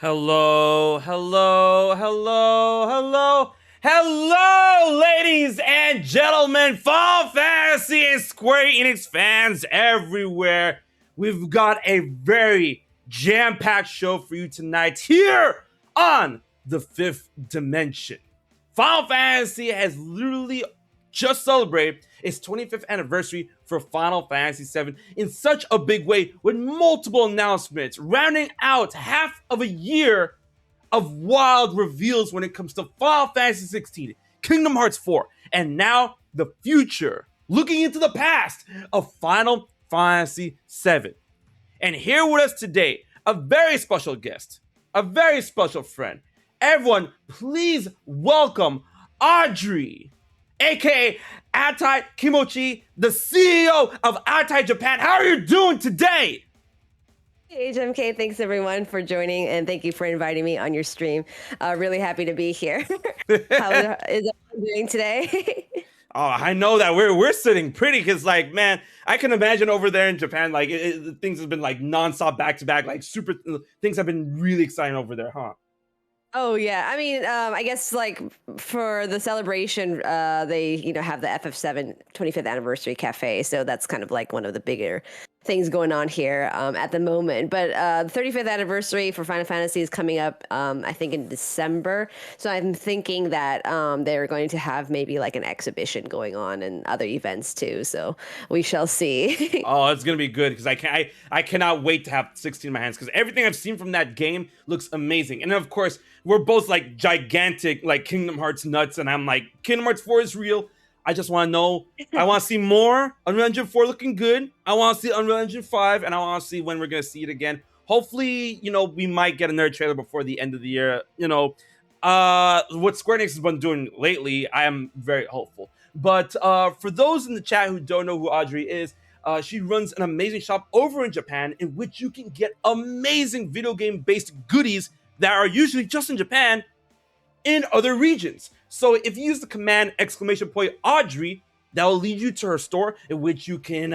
Hello, hello, hello, hello, hello, ladies and gentlemen, Final Fantasy and Square Enix fans everywhere. We've got a very jam-packed show for you tonight here on the Fifth Dimension. Final Fantasy has literally just celebrated its 25th anniversary for Final Fantasy VII in such a big way, with multiple announcements, rounding out half of a year of wild reveals when it comes to Final Fantasy 16, Kingdom Hearts 4, and now the future, looking into the past of Final Fantasy VII. And here with us today, a very special guest, a very special friend. Everyone, please welcome Audrey AKA Aitai Kimochi, the CEO of Aitai Japan. How are you doing today? Hey, HMK, thanks everyone for joining, and thank you for inviting me on your stream. Really happy to be here. How is everyone doing today? Oh, I know that we're sitting pretty because, like, man, I can imagine over there in Japan, like, things have been like nonstop, back to back, like super. Things have been really exciting over there, huh? Oh yeah, I mean, I guess like for the celebration, they have the FF7 25th anniversary cafe, so that's kind of like one of the bigger things going on here at the moment. But the 35th anniversary for Final Fantasy is coming up, I think in December. So I'm thinking that they're going to have maybe like an exhibition going on and other events too. So we shall see. Oh, it's gonna be good because I cannot wait to have 16 in my hands because everything I've seen from that game looks amazing. And then, of course, we're both like gigantic like Kingdom Hearts nuts, and I'm like, Kingdom Hearts 4 is real. I just want to know. I want to see more. Unreal Engine 4 looking good. I want to see Unreal Engine 5, and I want to see when we're gonna see it again. Hopefully, we might get another trailer before the end of the year. What Square Enix has been doing lately, I am very hopeful. But for those in the chat who don't know who Audrey is, she runs an amazing shop over in Japan in which you can get amazing video game based goodies that are usually just in Japan in other regions. So if you use the command !Audrey, that will lead you to her store in which you can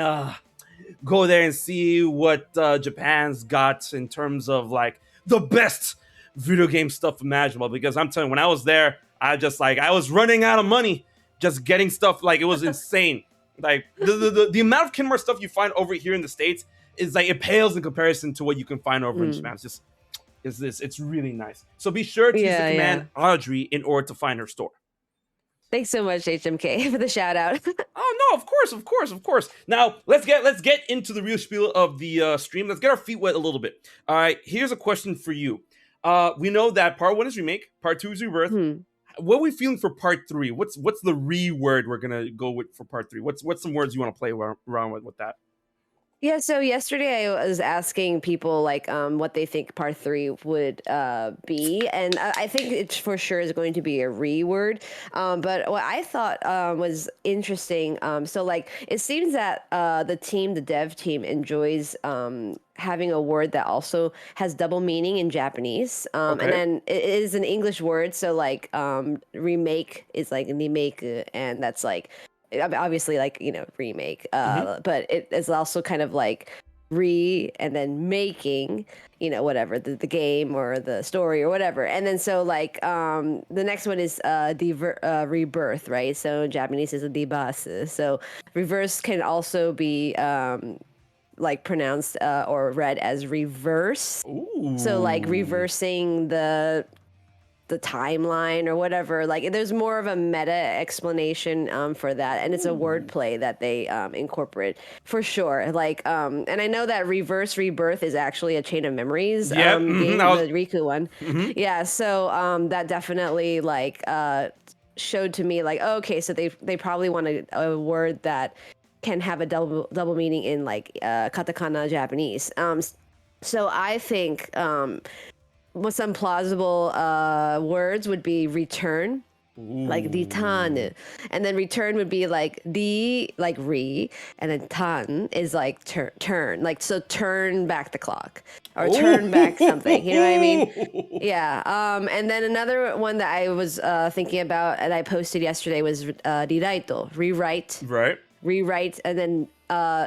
go there and see what Japan's got in terms of like the best video game stuff imaginable. Because I'm telling you, when I was there, I was running out of money just getting stuff. Like, it was insane. Like the amount of Kingdom Hearts stuff you find over here in the States is like, it pales in comparison to what you can find over in Japan. It's really nice. So be sure to use the command Audrey in order to find her store. Thanks so much, HMK, for the shout out. Oh no, of course. Now let's get into the real spiel of the stream. Let's get our feet wet a little bit. All right, here's a question for you. We know that part 1 is Remake, part 2 is Rebirth. What are we feeling for part 3? What's the word we're gonna go with for part 3? What's some words you want to play around with that? Yeah, so yesterday I was asking people like what they think part 3 would be, and I think it for sure is going to be a re-word. But what I thought was interesting, so like it seems that the dev team enjoys having a word that also has double meaning in Japanese, and then it is an English word, so like remake is like remake, and that's like obviously like remake, but it is also kind of like and then making whatever the game or the story or whatever. And then so like the next one is rebirth, right? So in Japanese is a dibasu, so reverse can also be like pronounced or read as reverse. Ooh. So like reversing the timeline or whatever. Like there's more of a meta explanation for that, and it's a wordplay that they incorporate for sure. Like and I know that reverse rebirth is actually a Chain of Memories game, the Riku one. Yeah, so that definitely like showed to me like, okay, so they probably want a word that can have a double meaning in like katakana Japanese. So I think with some plausible words would be return. Ooh. Like the tan, and then return would be like like re, and then tan is like turn, like so turn back the clock or turn back something, you know what I mean? Yeah. And then another one that I was thinking about and I posted yesterday was rewrite, right? Rewrite, and then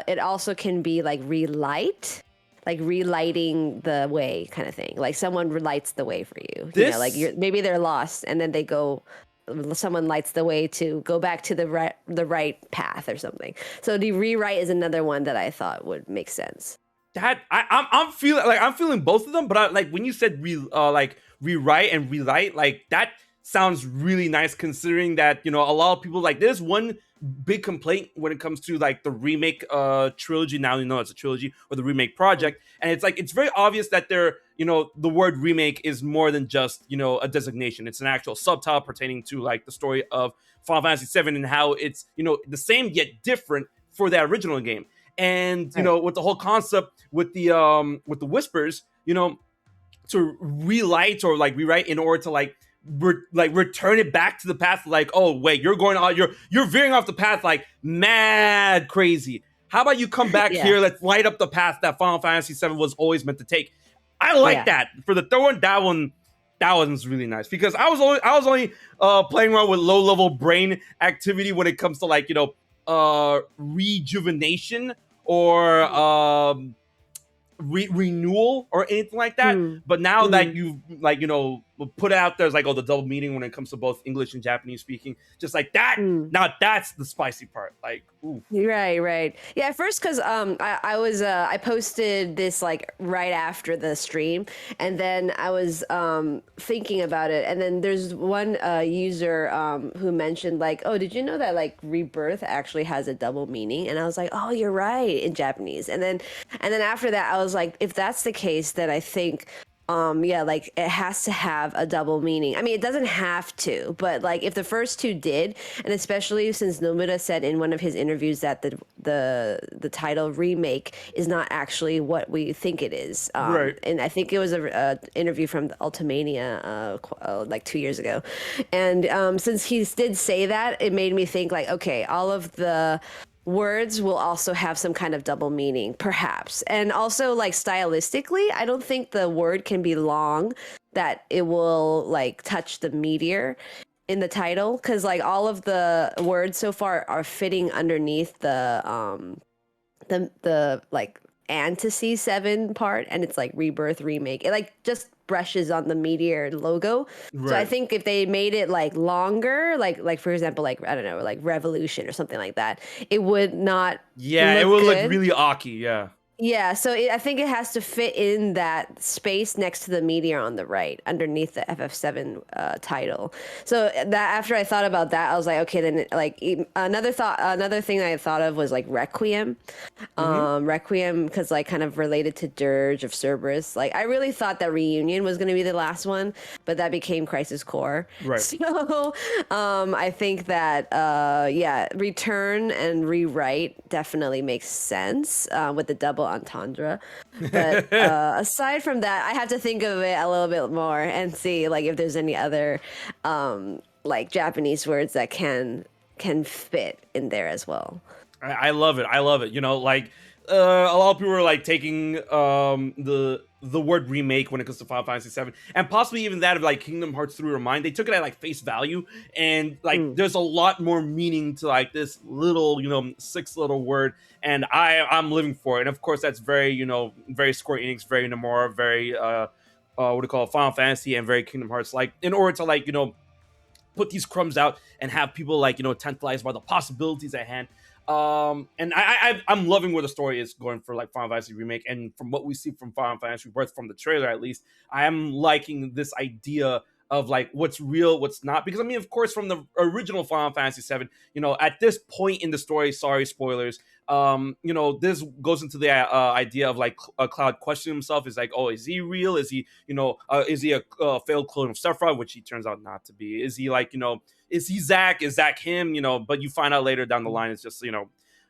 it also can be like relight. like relighting the way kind of thing. Like someone relights the way for you. You know, like This maybe they're lost and then they go. Someone lights the way to go back to the right path or something. So the rewrite is another one that I thought would make sense. that I'm feeling both of them, but like when you said like rewrite and relight, like that sounds really nice considering that, you know, a lot of people like there's one big complaint when it comes to like the remake trilogy. Now you know it's a trilogy, or the remake project, and it's like it's very obvious that they're, you know, the word remake is more than just, you know, a designation. It's an actual subtitle pertaining to like the story of Final Fantasy VII and how it's, you know, the same yet different for that original game. And you know, with the whole concept with the whispers, you know, to relight or like rewrite in order to like return it back to the path. Like, oh wait, you're going on, you're veering off the path like mad crazy. How about you come back here? Let's light up the path that Final Fantasy VII was always meant to take. I like that. For the third one, that one's really nice because I was only playing around with low level brain activity when it comes to like, you know, rejuvenation or renewal or anything like that. But now that you've like, you know, put it out there as like, oh, the double meaning when it comes to both English and Japanese speaking, just like that. Now that's the spicy part. Like, ooh. Right. Yeah, at first because I posted this like right after the stream, and then I was thinking about it, and then there's one user who mentioned like, oh, did you know that like rebirth actually has a double meaning? And I was like, oh, you're right, in Japanese. And then after that I was like, if that's the case, then I think yeah, like it has to have a double meaning. I mean, it doesn't have to, but like if the first two did, and especially since Nomura said in one of his interviews that the title remake is not actually what we think it is. Right. And I think it was a interview from Ultimania like 2 years ago. And since he did say that, it made me think like, okay, all of the words will also have some kind of double meaning, perhaps. And also, like, stylistically, I don't think the word can be long that it will, like, touch the meteor in the title. Because, like, all of the words so far are fitting underneath the like, Fantasy 7 part. And it's, like, rebirth, remake. It, like, just brushes on the meteor logo. Right. So I think if they made it like longer, like for example, like I don't know, like Revolution or something like that, it would not. Yeah, it would look really awky. Yeah. Yeah, so I think it has to fit in that space next to the meteor on the right, underneath the FF7 title. So that after I thought about that, I was like, okay, then like another thing I thought of was like Requiem, Requiem, because like kind of related to Dirge of Cerberus. Like I really thought that Reunion was going to be the last one, but that became Crisis Core. Right. So I think that yeah, Return and Rewrite definitely makes sense with the double entendre, but aside from that, I have to think of it a little bit more and see like if there's any other like Japanese words that can fit in there as well. I love it. You know, like a lot of people are like taking the word remake when it comes to Final Fantasy VII, and possibly even that of like Kingdom Hearts 3 or Mine. They took it at like face value, and like there's a lot more meaning to like this little, you know, 6-letter word, and I'm living for it. And of course, that's very, you know, very Square Enix, very Nomura, very what do you call it, Final Fantasy, and very Kingdom Hearts. Like in order to like, you know, put these crumbs out and have people like, you know, tantalized by the possibilities at hand. And I'm loving where the story is going for like Final Fantasy Remake, and from what we see from Final Fantasy Rebirth, from the trailer at least, I am liking this idea of like what's real, what's not. Because I mean, of course, from the original Final Fantasy VII, you know, at this point in the story, sorry, spoilers, you know, this goes into the idea of like Cloud questioning himself. Is like, oh, is he real? Is he, you know, is he a failed clone of Sephiroth, which he turns out not to be? Is he like, you know, is he Zack? Is Zack him? You know, but you find out later down the line, it's just, you know,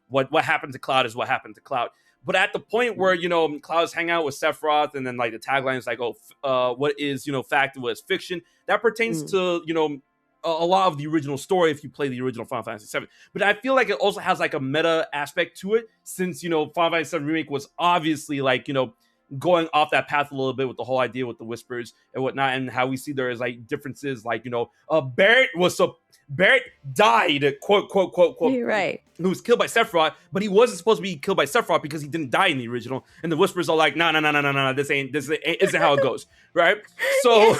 what happened to Cloud is what happened to Cloud. But at the point where, you know, Cloud's hang out with Sephiroth, and then like the tagline is like, oh, what is, you know, fact and what is fiction? That pertains to, you know, a lot of the original story if you play the original Final Fantasy VII. But I feel like it also has like a meta aspect to it, since, you know, Final Fantasy VII Remake was obviously like, you know, going off that path a little bit with the whole idea with the whispers and whatnot, and how we see there is like differences, like, you know, Barrett was Barrett died, quote, quote, quote, quote. Right. Who was killed by Sephiroth, but he wasn't supposed to be killed by Sephiroth because he didn't die in the original. And the Whispers are like, no, this isn't how it goes, right? So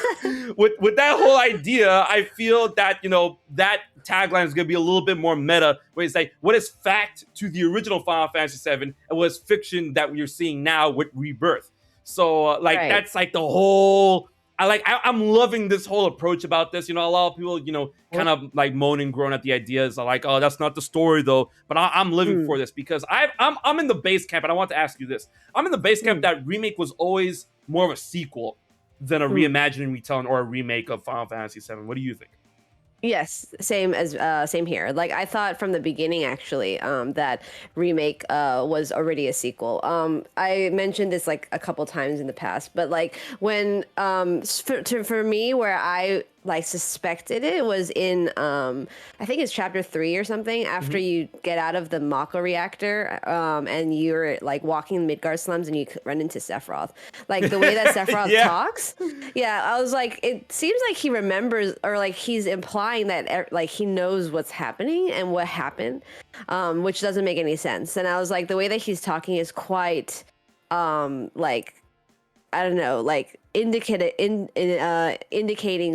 with that whole idea, I feel that, you know, that tagline is going to be a little bit more meta, where it's like, what is fact to the original Final Fantasy VII and what is fiction that we're seeing now with Rebirth? So that's like the whole. I'm loving this whole approach about this. You know, a lot of people, you know, kind of like moan and groan at the ideas. Are like, oh, that's not the story though. But I'm living for this because I'm in the base camp, and I want to ask you this. I'm in the base camp that Remake was always more of a sequel than a reimagining, retelling, or a remake of Final Fantasy VII. What do you think? Yes, same here. Like I thought from the beginning, actually, that Remake was already a sequel. I mentioned this like a couple times in the past, but like when for me, where I like suspected it was in I think it's chapter 3 or something, after you get out of the Mako reactor and you're like walking Midgar slums and you run into Sephiroth. Like the way that Sephiroth talks. Yeah, I was like, it seems like he remembers, or like he's implying that like he knows what's happening and what happened, which doesn't make any sense. And I was like, the way that he's talking is quite like, I don't know, like indicating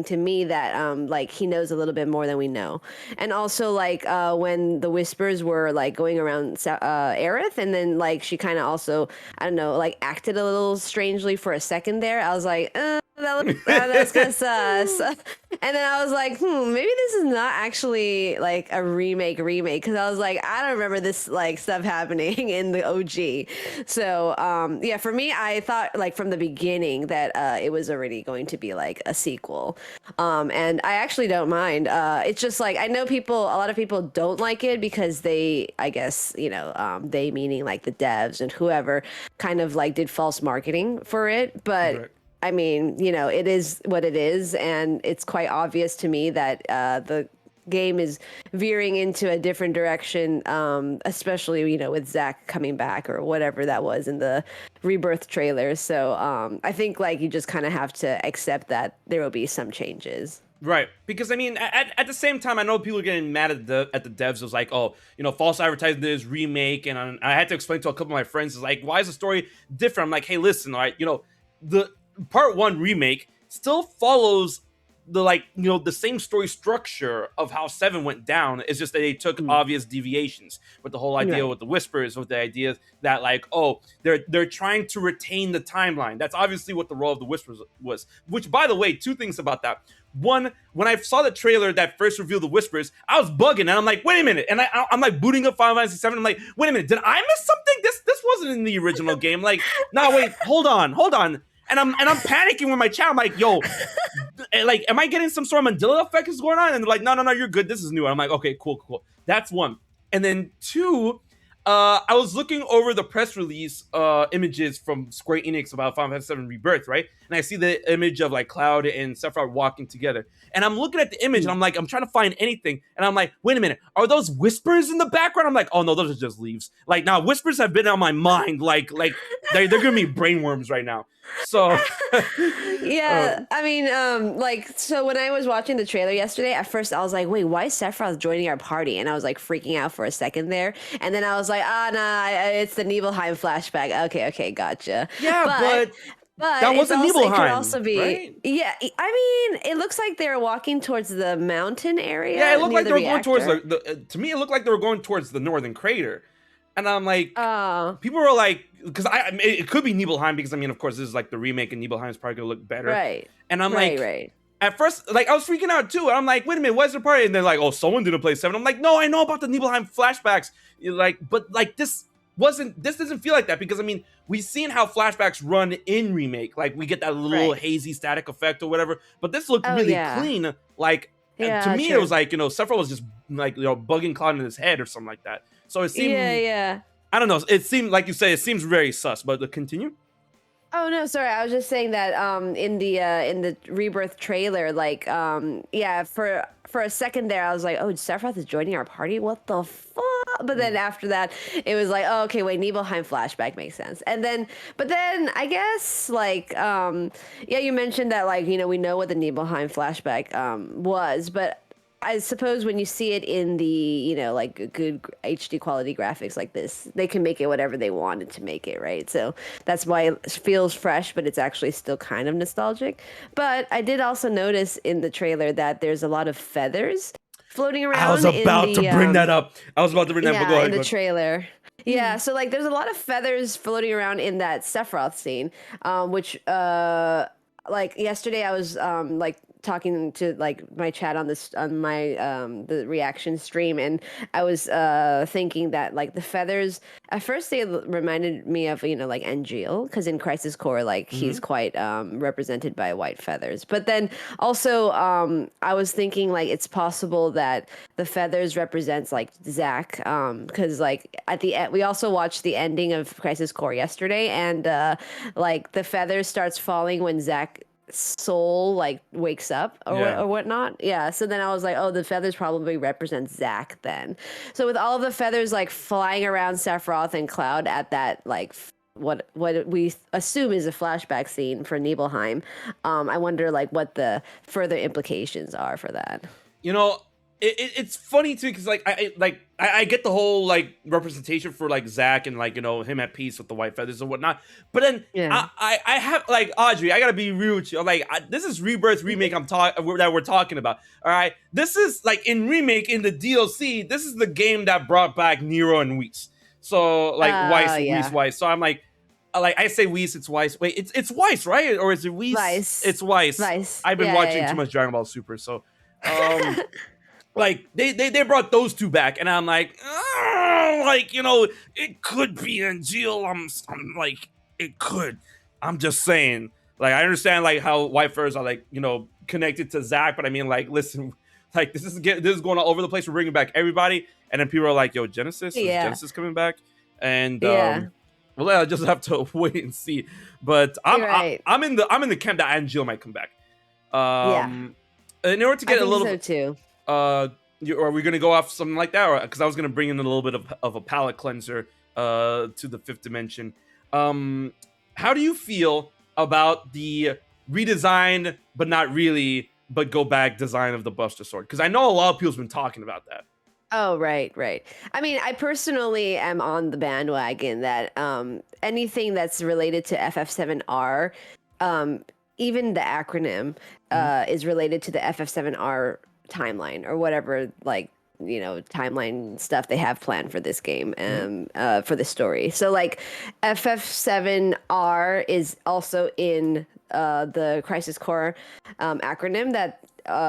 to me that like he knows a little bit more than we know. And also like when the Whispers were like going around Aerith, and then like she kind of also, I don't know, like acted a little strangely for a second there. I was like, that's kind of sus. And then I was like, maybe this is not actually like a remake, because I was like, I don't remember this like stuff happening in the OG. So yeah, for me, I thought like from the beginning that it was already going to be like a sequel. And I actually don't mind. It's just like, I know a lot of people don't like it because they, I guess, you know, they meaning like the devs and whoever kind of like did false marketing for it. But Right. I mean, you know, it is what it is, and it's quite obvious to me that the game is veering into a different direction, especially, you know, with Zack coming back or whatever that was in the Rebirth trailer. So I think like you just kind of have to accept that there will be some changes. Right, because I mean, at the same time, I know people are getting mad at the devs. It was like, oh, you know, false advertising this Remake, and I had to explain to a couple of my friends, is like, why is the story different? I'm like, hey, listen, all right, you know, the Part 1 Remake still follows the, like, you know, the same story structure of how 7 went down. It's just that they took obvious deviations with the whole idea with the Whispers, with the idea that like, oh, they're trying to retain the timeline. That's obviously what the role of the Whispers was. Which, by the way, 2 things about that. One, when I saw the trailer that first revealed the Whispers, I was bugging, and I'm like, wait a minute, and I'm like booting up Final Fantasy VII. I'm like, wait a minute, did I miss something? This wasn't in the original game. Like, no, wait, hold on. And I'm panicking with my chat. I'm like, yo, like, am I getting some sort of Mandela effect is going on? And they're like, no, you're good. This is new. And I'm like, okay, cool. That's one. And then 2, I was looking over the press release images from Square Enix about Final Fantasy VII Rebirth, right? And I see the image of like Cloud and Sephiroth walking together. And I'm looking at the image and I'm like, I'm trying to find anything. And I'm like, wait a minute, are those Whispers in the background? I'm like, oh no, those are just leaves. Like, now Whispers have been on my mind. Like they're giving me brainworms right now. So yeah, I mean, like, so when I was watching the trailer yesterday, at first I was like, wait, why is Sephiroth joining our party? And I was like freaking out for a second there. And then I was like, it's the Nibelheim flashback. Okay, gotcha. Yeah, but that wasn't Nibelheim. It could also be, right? Yeah. I mean, it looks like they're walking towards the mountain area. Yeah, it looked like they were reactor. going towards to me, it looked like they were going towards the northern crater. And I'm like, people were like, because it could be Nibelheim, because I mean, of course, this is like the remake, and Nibelheim is probably gonna look better. Right. And I'm right. At first, like, I was freaking out too. And I'm like, wait a minute, what's the party? And they're like, oh, someone didn't play 7. I'm like, no, I know about the Nibelheim flashbacks. Like, but like this doesn't feel like that, because I mean, we've seen how flashbacks run in Remake. Like, we get that little hazy static effect or whatever. But this looked really clean. Like, to me, it was like, you know, Sephiroth was just like, you know, bugging Cloud in his head or something like that. So it seemed, I don't know. It seemed, like you say, it seems very sus. But to continue. Oh no, sorry. I was just saying that in the Rebirth trailer, like for a second there, I was like, oh, Sephiroth is joining our party. What the fuck? But then after that, it was like, oh, okay, wait, Nibelheim flashback makes sense. And then, but then I guess like you mentioned that, like, you know, we know what the Nibelheim flashback was, but I suppose when you see it in the, like good HD quality graphics like this, they can make it whatever they wanted to make it, right? So that's why it feels fresh, but it's actually still kind of nostalgic. But I did also notice in the trailer that there's a lot of feathers floating I was around in about to the bring that up. I was about to bring that, but go yeah, in ahead. the Go ahead. trailer. Yeah, so like there's a lot of feathers floating around in that Sephiroth scene, which like yesterday I was like talking to like my chat on this on my the reaction stream, and I was thinking that like the feathers at first they reminded me of like Angeal, because in Crisis Core like he's quite represented by white feathers, but then also I was thinking like it's possible that the feathers represents like Zack, because like at the end we also watched the ending of Crisis Core yesterday, and like the feathers starts falling when Zack soul like wakes up or Yeah. or whatnot. Yeah. So then I was like, oh, the feathers probably represent Zack then. So with all of the feathers like flying around Sephiroth and Cloud at that like what we assume is a flashback scene for Nibelheim, I wonder like what the further implications are for that. You know, it's funny too, because like I get the whole like representation for like Zack and like him at peace with the white feathers and whatnot, but then Yeah. I have like Audrey, I gotta be real with you. Like this is Rebirth remake that we're talking about. All right, this is like in remake in the DLC. This is the game that brought back Nero and Whis. So like Yeah. Whis. So I'm like I say Whis, it's Whis. Wait, it's Whis, right? Or is it Whis? Vice. It's Whis. Vice. I've been Yeah, watching too yeah, much Dragon Ball Super, so like they brought those two back, and I'm like, "Oh," like it could be Angeal. I'm like, it could. I'm just saying. Like I understand like how white furs are like connected to Zack, but I mean like listen, like this is going all over the place. We're bringing back everybody, and then people are like, yo, Genesis is yeah. Genesis coming back, and Yeah. well, I just have to wait and see. But You're right. I'm in the camp that Angeal might come back. Yeah. In order to I get a think little so too. are we gonna go off something like that, or because I was gonna bring in a little bit of a palate cleanser to the fifth dimension. How do you feel about the redesigned but not really but go back design of the Buster Sword? Because I know a lot of people's been talking about that. Oh, right, right. I mean, I personally am on the bandwagon that anything that's related to FF7R, even the acronym, is related to the FF7R timeline or whatever, like, timeline stuff they have planned for this game, for the story. So, like, FF7R is also in the Crisis Core acronym that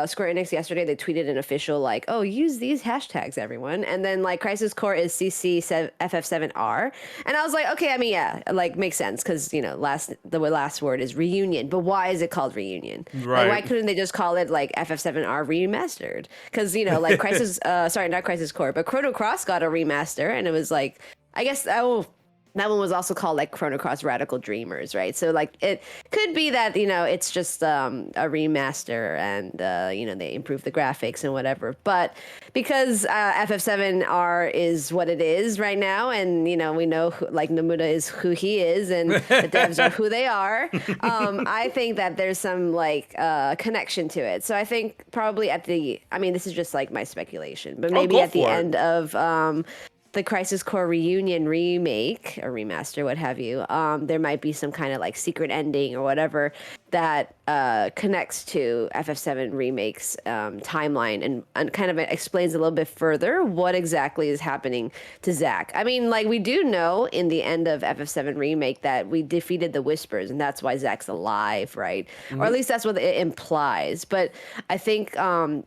Square Enix yesterday they tweeted an official like, oh, use these hashtags, everyone, and then like Crisis Core is CC FF7R, and I was like, okay, I mean, yeah, like makes sense because the last word is reunion, but why is it called reunion? Right. Like, why couldn't they just call it like FF7R remastered? Because like Crisis, sorry, not Crisis Core, but Chrono Cross got a remaster, and it was like, I guess that one was also called like Chrono Cross Radical Dreamers, right? So like it could be that it's just a remaster, and they improve the graphics and whatever. But because FF7R is what it is right now, and we know like Nomura is who he is, and the devs are who they are. I think that there's some like connection to it. So I think probably I mean, this is just like my speculation, but maybe at the end of the Crisis Core Reunion remake or remaster, what have you, there might be some kind of like secret ending or whatever that connects to FF7 Remake's timeline, and kind of explains a little bit further what exactly is happening to Zack. I mean, like, we do know in the end of FF7 Remake that we defeated the Whispers, and that's why Zack's alive, right? Or at least that's what it implies. But I think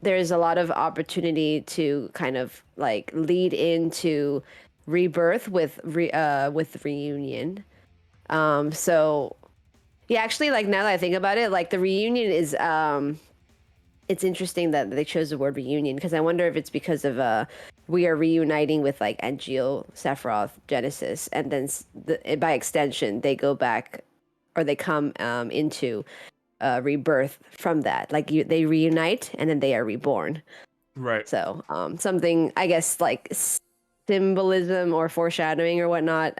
there's a lot of opportunity to kind of like lead into Rebirth with Reunion. So yeah, actually, like now that I think about it, like the reunion is it's interesting that they chose the word reunion, because I wonder if it's because of we are reuniting with like Angeal, Sephiroth, Genesis, and then by extension they go back, or they come into Rebirth from that. Like they reunite and then they are reborn. Right. So something, I guess, like symbolism or foreshadowing or whatnot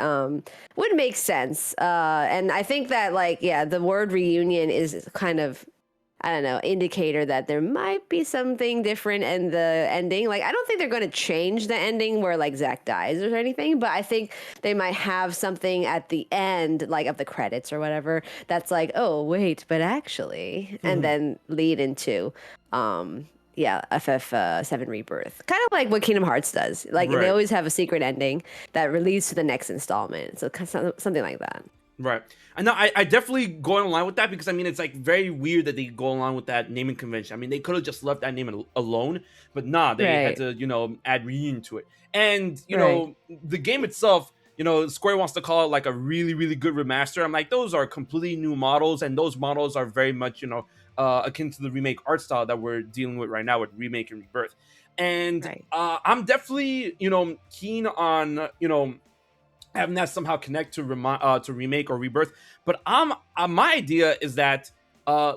would make sense. And I think that, like, yeah, the word reunion is kind of, I don't know, indicator that there might be something different in the ending. Like, I don't think they're going to change the ending where like Zack dies or anything, but I think they might have something at the end, like of the credits or whatever, that's like, oh wait, but actually, and then lead into, yeah, FF7 Rebirth. Kind of like what Kingdom Hearts does. Like they Right. always have a secret ending that leads to the next installment. So something like that. Right. I know I definitely go along with that because I mean it's like very weird that they go along with that naming convention. I mean they could have just left that name alone, but nah, they had Right. to, add reunion to it. And, Right. the game itself, Square wants to call it like a really, really good remaster. I'm like, those are completely new models, and those models are very much, akin to the remake art style that we're dealing with right now with Remake and Rebirth. And Right. I'm definitely, keen on, having that somehow connect to Remake or Rebirth. But my idea is that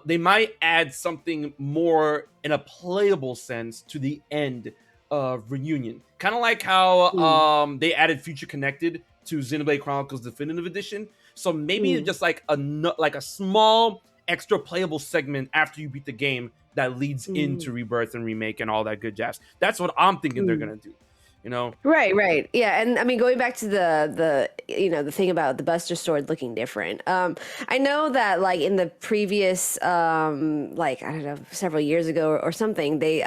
they might add something more in a playable sense to the end of Reunion, kind of like how Mm. they added Future Connected to Xenoblade Chronicles Definitive Edition. So maybe Mm. just like a small extra playable segment after you beat the game that leads Mm. into Rebirth and Remake and all that good jazz. That's what I'm thinking they're Mm. gonna do. You know, Right, right. Yeah, and I mean going back to the thing about the Buster Sword looking different. I know that like in the previous like I don't know, several years ago or something, they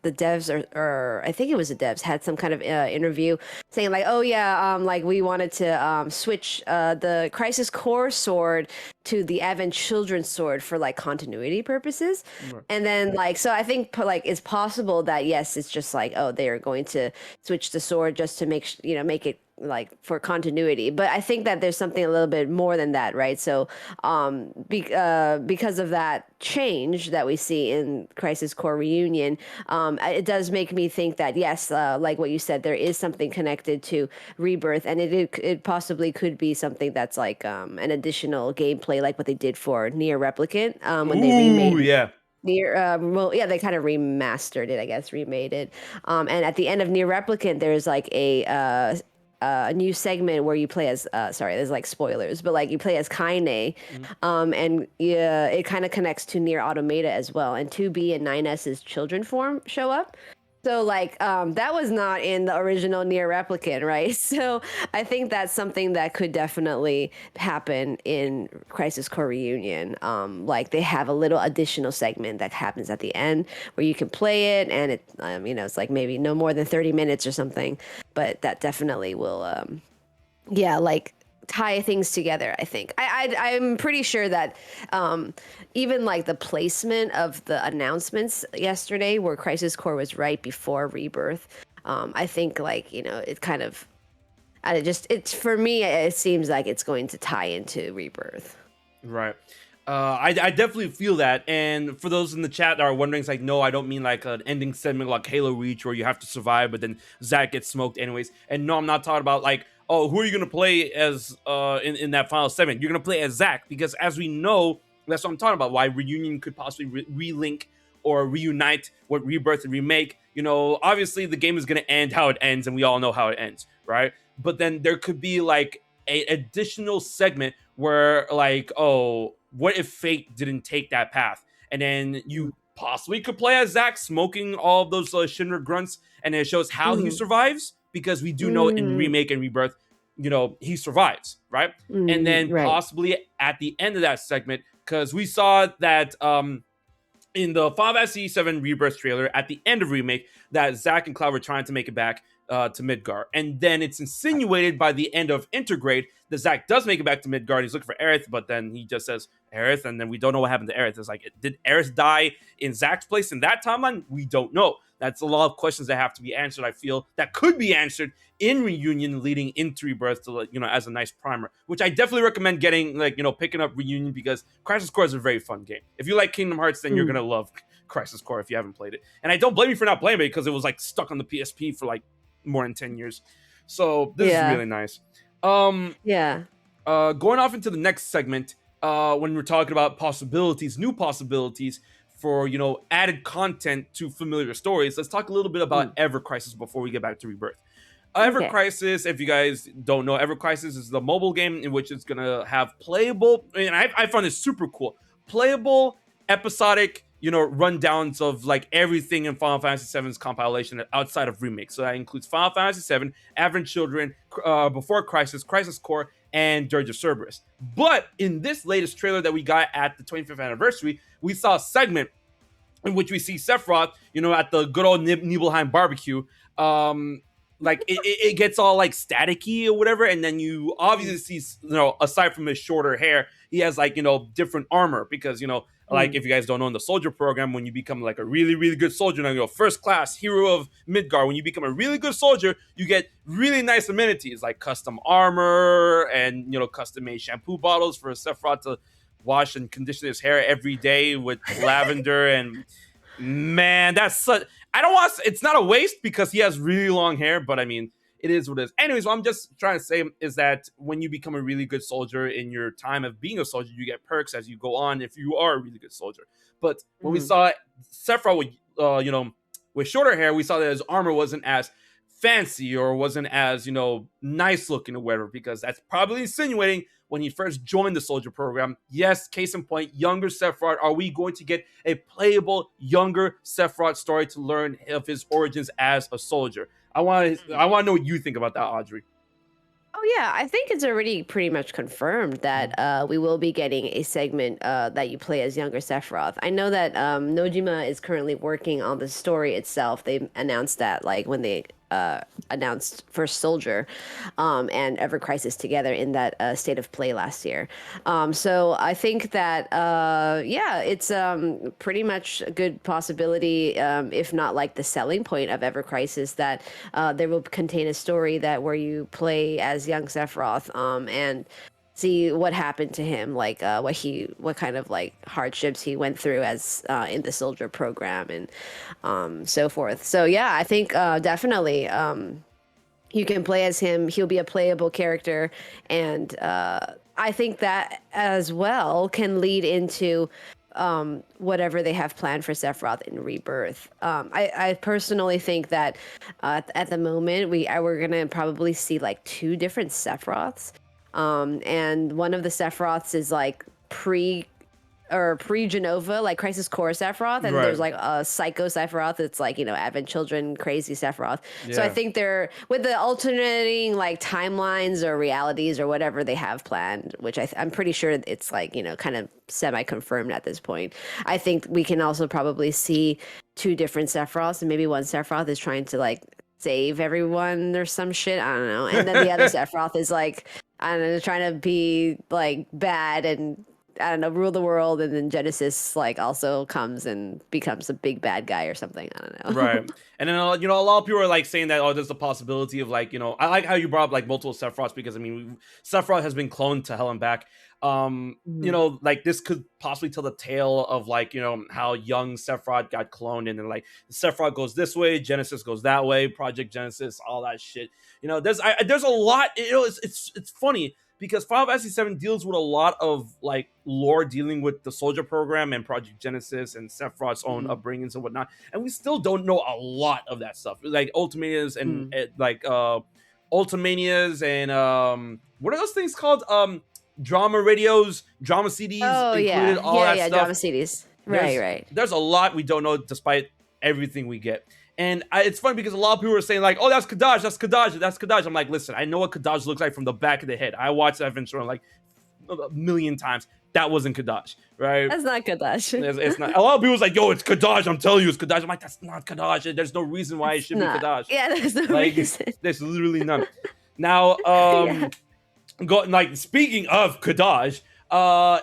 the devs or I think it was the devs had some kind of interview saying like, oh yeah, like we wanted to switch the Crisis Core sword to the Advent Children's sword for like continuity purposes. right. And then like so I think like it's possible that yes, it's just like, oh, they are going to switch the sword just to make it like for continuity. But I think that there's something a little bit more than that, right? So because of that change that we see in Crisis Core Reunion, it does make me think that yes, like what you said, there is something connected to Rebirth, and it possibly could be something that's like an additional gameplay, like what they did for Near Replicant when they Ooh, remade yeah. well, yeah, they kind of remastered it, I guess, remade it. And at the end of Near Replicant, there's like a new segment where you play as sorry, there's like spoilers, but like you play as Kaine, Mhm. and yeah, it kind of connects to Near Automata as well, and 2B and 9S's children form show up. So like that was not in the original Near Replicant, right? So I think that's something that could definitely happen in Crisis Core Reunion. Like they have a little additional segment that happens at the end where you can play it, and it it's like maybe no more than 30 minutes or something, but that definitely will yeah, like tie things together. I think I'm pretty sure that even like the placement of the announcements yesterday, where Crisis Core was right before Rebirth, I think like it kind of, I just it's for me it seems like it's going to tie into Rebirth. Right. I definitely feel that. And for those in the chat that are wondering, it's like, no, I don't mean like an ending segment like Halo Reach where you have to survive, but then Zack gets smoked anyways. And no, I'm not talking about like, oh, who are you going to play as in that final segment? You're going to play as Zack because as we know, that's what I'm talking about, why Reunion could possibly relink or reunite what Rebirth and Remake. Obviously the game is going to end how it ends, and we all know how it ends, right? But then there could be like a additional segment where like, oh, what if fate didn't take that path? And then you possibly could play as Zack smoking all of those Shinra grunts, and it shows how he Mm. survives, because we do know in Mm. Remake and Rebirth, he survives, right? And Mm. then Right. possibly at the end of that segment, because we saw that in the Final Fantasy VII Rebirth trailer, at the end of Remake, that Zack and Cloud were trying to make it back to Midgar. And then it's insinuated by the end of Intergrade that Zack does make it back to Midgar. He's looking for Aerith, but then he just says Aerith, and then we don't know what happened to Aerith. It's like, did Aerith die in Zack's place in that timeline? We don't know. That's a lot of questions that have to be answered, I feel, that could be answered in Reunion leading into Rebirth to, as a nice primer, which I definitely recommend getting, picking up Reunion, because Crisis Core is a very fun game. If you like Kingdom Hearts, then you're going to love Crisis Core if you haven't played it. And I don't blame you for not playing it, because it was like stuck on the PSP for like more than 10 years. So this is really nice. Yeah. Going off into the next segment, when we're talking about new possibilities for, added content to familiar stories, let's talk a little bit about Ever Crisis before we get back to Rebirth. Ever Crisis, if you guys don't know, Ever Crisis is the mobile game in which it's going to have playable, and I found it super cool, playable episodic, rundowns of like everything in Final Fantasy VII's compilation outside of Remake. So that includes Final Fantasy VII, Advent Children, Before Crisis, Crisis Core, and Dirge of Cerberus. But in this latest trailer that we got at the 25th anniversary, we saw a segment in which we see Sephiroth, at the good old Nibelheim barbecue. Like it gets all like staticky or whatever, and then you obviously see, aside from his shorter hair, he has like different armor because like if you guys don't know, in the soldier program, when you become like a really really good soldier, first class hero of Midgard, when you become a really good soldier, you get really nice amenities like custom armor and custom made shampoo bottles for Sephiroth to wash and condition his hair every day with lavender. And man, that's such, I don't want to, it's not a waste because he has really long hair, but I mean, it is what it is. Anyways, what I'm just trying to say is that when you become a really good soldier in your time of being a soldier, you get perks as you go on if you are a really good soldier. But when we saw Sephiroth with with shorter hair, we saw that his armor wasn't as fancy or wasn't as nice looking or whatever, because that's probably insinuating when he first joined the soldier program. Yes, case in point, younger Sephiroth. Are we going to get a playable younger Sephiroth story to learn of his origins as a soldier? I want to know what you think about that, Audrey. Oh yeah, I think it's already pretty much confirmed that we will be getting a segment that you play as younger Sephiroth. I know that Nojima is currently working on the story itself. They announced that like when they announced First Soldier and Ever Crisis together in that State of Play last year. So I think that it's pretty much a good possibility, if not like the selling point of Ever Crisis, that there will contain a story that where you play as young Sephiroth and see what happened to him, like what kind of like hardships he went through as in the soldier program and so forth. So yeah, I think definitely you can play as him. He'll be a playable character, and I think that as well can lead into whatever they have planned for Sephiroth in Rebirth. I personally think that at the moment we're gonna probably see like two different Sephiroths. And one of the Sephiroths is like pre-Genova, like Crisis Core Sephiroth, and there's like a Psycho Sephiroth. It's like Advent Children crazy Sephiroth. Yeah. So I think they're with the alternating like timelines or realities or whatever they have planned, which I'm pretty sure it's like kind of semi-confirmed at this point. I think we can also probably see two different Sephiroths, and maybe one Sephiroth is trying to like save everyone or some shit. I don't know, and then the other Sephiroth is like, I don't know, trying to be like bad and I don't know, rule the world, and then Genesis like also comes and becomes a big bad guy or something. I don't know. Right. And then a lot of people are like saying that there's a possibility of like I like how you brought up like multiple Sephiroths, because I mean Sephiroth has been cloned to hell and back. Like this could possibly tell the tale of like how young Sephiroth got cloned, and then like Sephiroth goes this way, Genesis goes that way, Project Genesis, all that shit. There's a lot. It's funny because Final Fantasy VII deals with a lot of like lore dealing with the soldier program and Project Genesis and Sephiroth's own upbringings and whatnot, and we still don't know a lot of that stuff, like Ultimanias and Ultimanias and what are those things called? Drama radios, drama CDs included, all that stuff. Drama CDs. Right. There's a lot we don't know despite everything we get. And it's funny because a lot of people are saying like, oh, that's Kadaj, that's Kadaj, that's Kadaj. I'm like, listen, I know what Kadaj looks like from the back of the head. I watched that adventure like a million times. That wasn't Kadaj, right? That's not Kadaj. It's not. A lot of people was like, yo, it's Kadaj. I'm telling you, it's Kadaj. I'm like, that's not Kadaj. There's no reason why it should be Kadaj. Yeah, there's no reason. There's literally none. Now, speaking of Kadaj,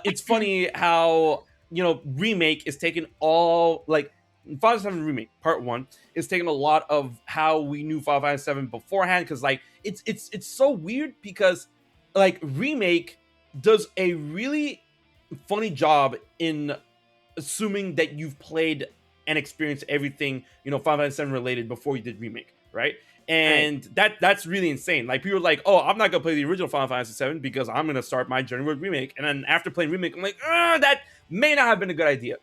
it's funny how Remake is taking all like Final Fantasy VII Remake Part 1 is taking a lot of how we knew Final Fantasy VII beforehand, because like it's so weird because like Remake does a really funny job in assuming that you've played and experienced everything Final Fantasy VII related before you did Remake, right? And that's really insane. Like people are like, oh, I'm not gonna play the original Final Fantasy VII because I'm gonna start my journey with Remake, and then after playing Remake, I'm like, that may not have been a good idea.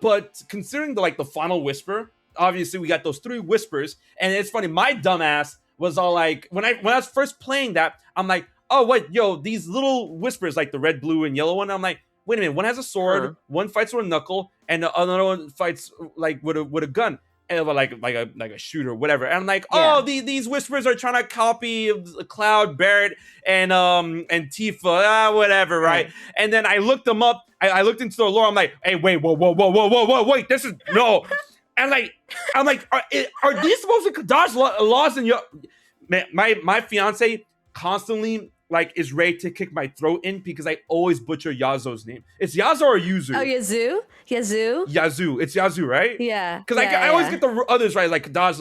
But considering the final whisper, obviously we got those 3 whispers, and it's funny. My dumbass was all like, when I was first playing that, I'm like, oh wait, these little whispers, like the red, blue, and yellow one. I'm like, wait a minute, one has a sword, one fights with a knuckle, and the another one fights like with a gun. And like a shooter, whatever. And I'm like, oh, these whispers are trying to copy Cloud, Barrett, and Tifa, whatever, right? And then I looked them up. I looked into the lore. I'm like, hey, wait, whoa, wait, this is no. And I'm like, are these supposed to dodge laws in your? Man, my fiance constantly like is ready to kick my throat in because I always butcher Yasuo's name. It's Yasuo or Yuzu? Oh, Yazoo. It's Yazoo, right? Yeah. Because I always get the others right, like Kadaz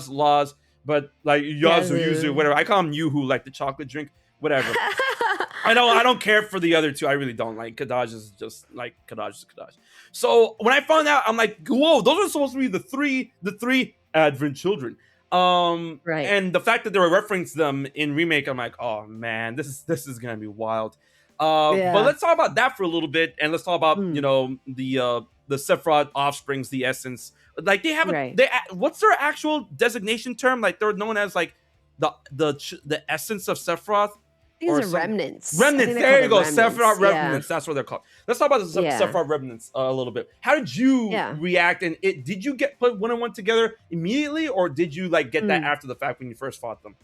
laws, but like Yuzu, whatever. I call him Yuhu, like the chocolate drink, whatever. I don't care for the other two. I really don't. Like Kadaj is just like Kadaj. So when I found out, I'm like, whoa, those are supposed to be the three Advent children. And the fact that they were referencing them in Remake, I'm like, oh man, this is gonna be wild. But let's talk about that for a little bit, and let's talk about the Sephiroth offsprings, the essence. Like they have what's their actual designation term? Like they're known as like the essence of Sephiroth. These are remnants. Remnants. There you go. Sephiroth remnants. That's what they're called. Let's talk about the Sephiroth remnants a little bit. How did you react? And did you put one and one together immediately, or did you like get that after the fact when you first fought them?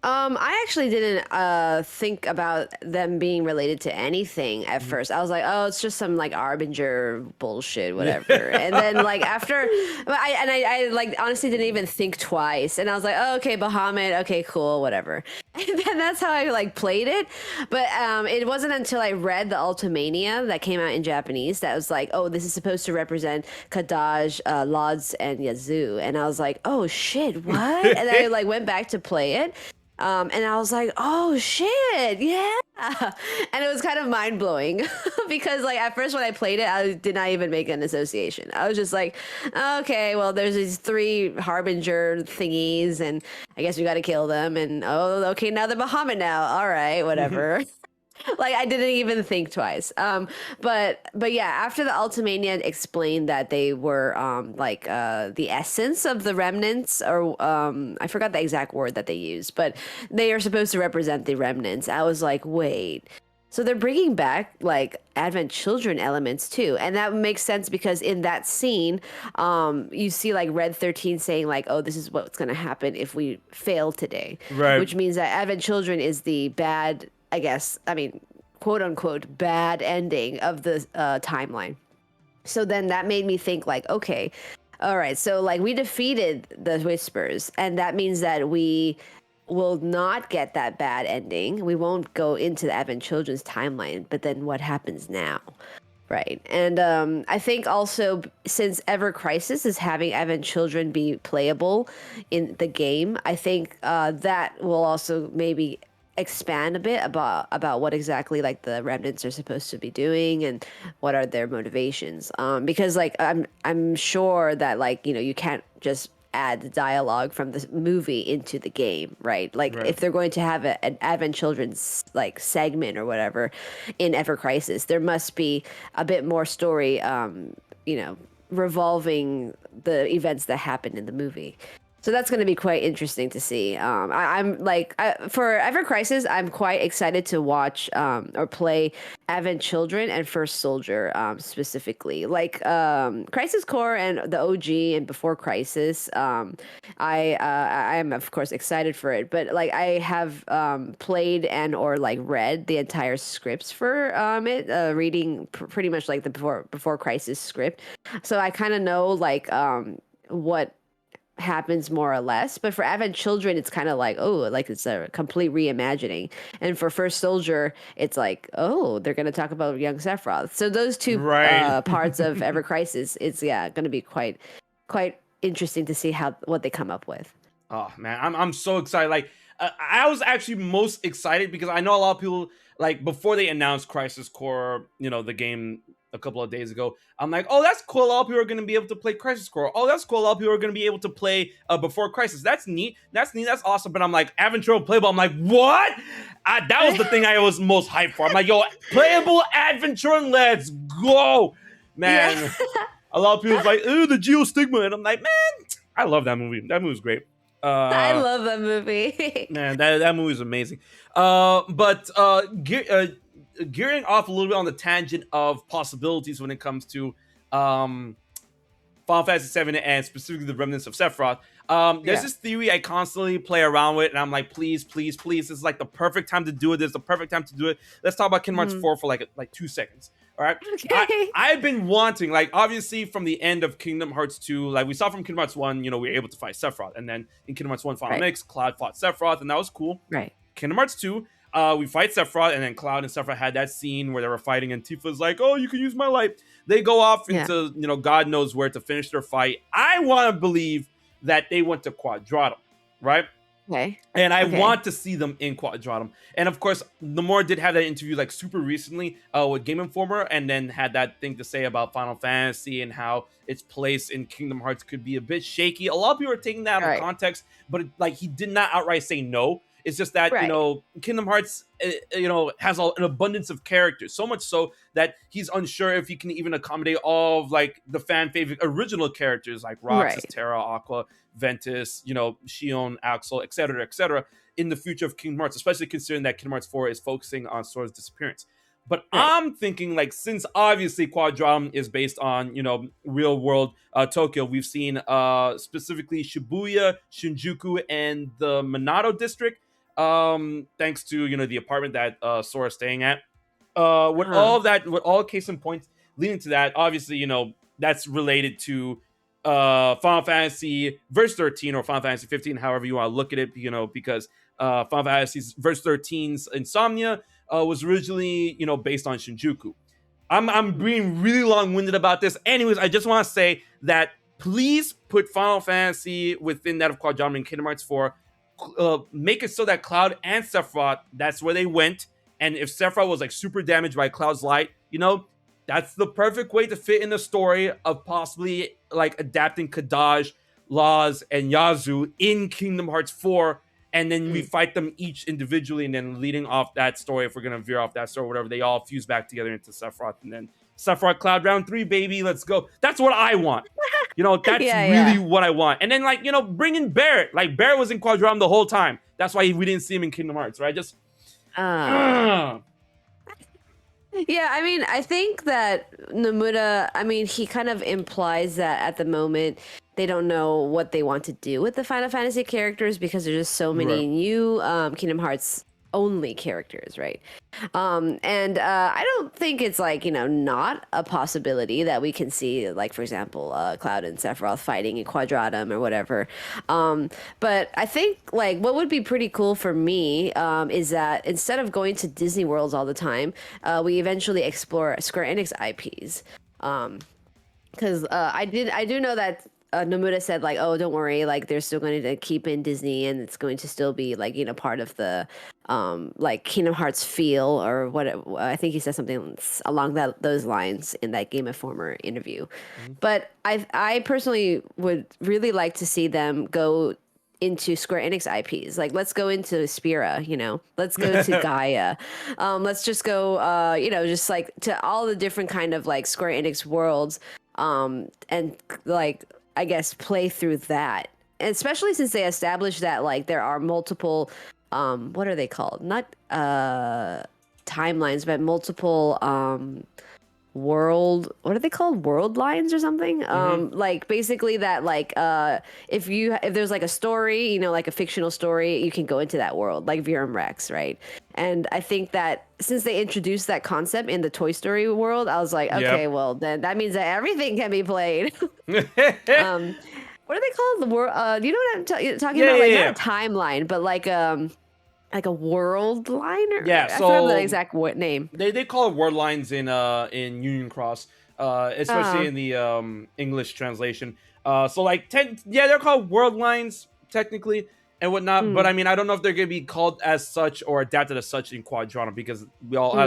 I actually didn't think about them being related to anything at first. I was like, oh, it's just some like Arbinger bullshit, whatever. And then like after, I like honestly didn't even think twice. And I was like, oh, okay, Bahamut, okay, cool, whatever. And then that's how I like played it. But it wasn't until I read the Ultimania that came out in Japanese that was like, oh, this is supposed to represent Kadaj, Lods, and Yazoo. And I was like, oh shit, what? And then I like went back to play it. And I was like, oh shit, yeah. And it was kind of mind blowing because like at first when I played it, I did not even make an association. I was just like, okay, well, there's these three Harbinger thingies and I guess we got to kill them. And oh, okay, now they're Bahamut now. All right, whatever. Like I didn't even think twice. But yeah, after the Ultimania explained that they were the essence of the remnants, or I forgot the exact word that they used, but they are supposed to represent the remnants. I was like, wait. So they're bringing back like Advent Children elements too, and that makes sense because in that scene, you see like Red 13 saying like, "Oh, this is what's going to happen if we fail today," right? Which means that Advent Children is the bad. I guess, I mean, quote unquote, bad ending of the timeline. So then that made me think like, okay, all right. So like we defeated the Whispers and that means that we will not get that bad ending. We won't go into the Advent Children's timeline, but then what happens now? Right. And I think also since Ever Crisis is having Advent Children be playable in the game, I think that will also maybe expand a bit about what exactly like the remnants are supposed to be doing and what are their motivations, because like I'm sure that like you can't just add the dialogue from the movie into the game, right? Like if they're going to have an Advent Children's like segment or whatever in Ever Crisis, there must be a bit more story revolving the events that happened in the movie. So that's going to be quite interesting to see. I'm like, for Ever Crisis, I'm quite excited to watch or play Advent Children and First Soldier specifically. Like Crisis Core and the OG and Before Crisis, I am of course excited for it. But like I have played and or like read the entire scripts for it, reading pretty much like the Before Crisis script. So I kind of know like what happens more or less, but for Advent Children it's kind of like, oh, like it's a complete reimagining, and for First Soldier it's like, oh, they're going to talk about young Sephiroth. So those two parts of Ever Crisis, it's going to be quite interesting to see what they come up with. Oh man, I'm so excited. Like I was actually most excited because I know a lot of people, like before they announced Crisis Core, the game a couple of days ago, I'm like, oh, that's cool. A lot of people are going to be able to play Crisis Core. Oh, that's cool. A lot of people are going to be able to play Before Crisis. That's neat. That's awesome. But I'm like, Advent Children playable. I'm like, what? That was the thing I was most hyped for. I'm like, yo, playable Advent Children, let's go, man. Yeah. A lot of people's like, ooh, the Geostigma, and I'm like, man, I love that movie. That movie's great. I love that movie. Man, that movie is amazing. gearing off a little bit on the tangent of possibilities when it comes to Final Fantasy VII and specifically the remnants of Sephiroth. There's this theory I constantly play around with, and I'm like, please, please, please, this is like the perfect time to do it. This is the perfect time to do it. Let's talk about Kingdom Hearts 4 for like 2 seconds. All right. Okay. I've been wanting, like, obviously from the end of Kingdom Hearts 2, like we saw from Kingdom Hearts 1, we were able to fight Sephiroth. And then in Kingdom Hearts 1 Final Mix, Cloud fought Sephiroth, and that was cool. Right. Kingdom Hearts 2, we fight Sephiroth, and then Cloud and Sephiroth had that scene where they were fighting, and Tifa's like, oh, you can use my light. They go off into, God knows where to finish their fight. I want to believe that they went to Quadratum, right? Okay. And I want to see them in Quadratum. And of course, Nomura did have that interview like super recently with Game Informer, and then had that thing to say about Final Fantasy and how its place in Kingdom Hearts could be a bit shaky. A lot of people are taking that out of context, but like he did not outright say no. It's just that, Kingdom Hearts, has an abundance of characters. So much so that he's unsure if he can even accommodate all of, like, the fan favorite original characters like Roxas, Terra, Aqua, Ventus, Shion, Axel, etc., in the future of Kingdom Hearts, especially considering that Kingdom Hearts 4 is focusing on Sora's disappearance. But I'm thinking, like, since obviously Quadratum is based on, real world Tokyo, we've seen specifically Shibuya, Shinjuku, and the Minato district. Thanks to the apartment that Sora's staying at. With all case in point leading to that, obviously that's related to Final Fantasy Verse 13 or Final Fantasy 15, however you want to look at it. Because Final Fantasy Verse 13's Insomnia was originally based on Shinjuku. I'm being really long-winded about this. Anyways, I just want to say that please put Final Fantasy within that of Quadratum in Kingdom Hearts 4. Make it so that Cloud and Sephiroth, that's where they went. And if Sephiroth was like super damaged by Cloud's light, that's the perfect way to fit in the story of possibly like adapting Kadaj, Laz, and Yazoo in Kingdom Hearts 4. And then we fight them each individually, and then leading off that story, if we're going to veer off that story, whatever, they all fuse back together into Sephiroth. And then Sephiroth Cloud round 3, baby, let's go. That's what I want. That's really what I want. And then, bring in Barrett. Like, Barrett was in Quadratum the whole time. That's why we didn't see him in Kingdom Hearts, right? Yeah, I mean, I think that Nomura, he kind of implies that at the moment they don't know what they want to do with the Final Fantasy characters because there's just so many new Kingdom Hearts only characters, right? And I don't think it's not a possibility that we can see, like, for example, Cloud and Sephiroth fighting in Quadratum or whatever. But I think what would be pretty cool for me is that instead of going to Disney Worlds all the time, we eventually explore Square Enix IPs. Because I do know that Nomura said oh, don't worry, they're still going to keep in Disney, and it's going to still be part of the Kingdom Hearts feel, or what I think he said something along those lines in that Game Informer interview. But I personally would really like to see them go into Square Enix IPs. Let's go into Spira, let's go to Gaia. Let's just go, just to all the different kind of Square Enix worlds, and I guess play through that. And especially since they established that there are multiple, what are they called? Not timelines, but multiple what are they called? World lines or something? Basically that if there's a story, a fictional story, you can go into that world, like Virum Rex, right? And I think that since they introduced that concept in the Toy Story world, I was like, okay, well then that means that everything can be played. What are they called? The world? You know what I'm talking about? Not a timeline, but like a world line, or I forgot the exact name. They call it world lines in Union Cross, especially in the English translation. They're called world lines technically and whatnot. But I mean, I don't know if they're gonna be called as such or adapted as such in Quadratum, because as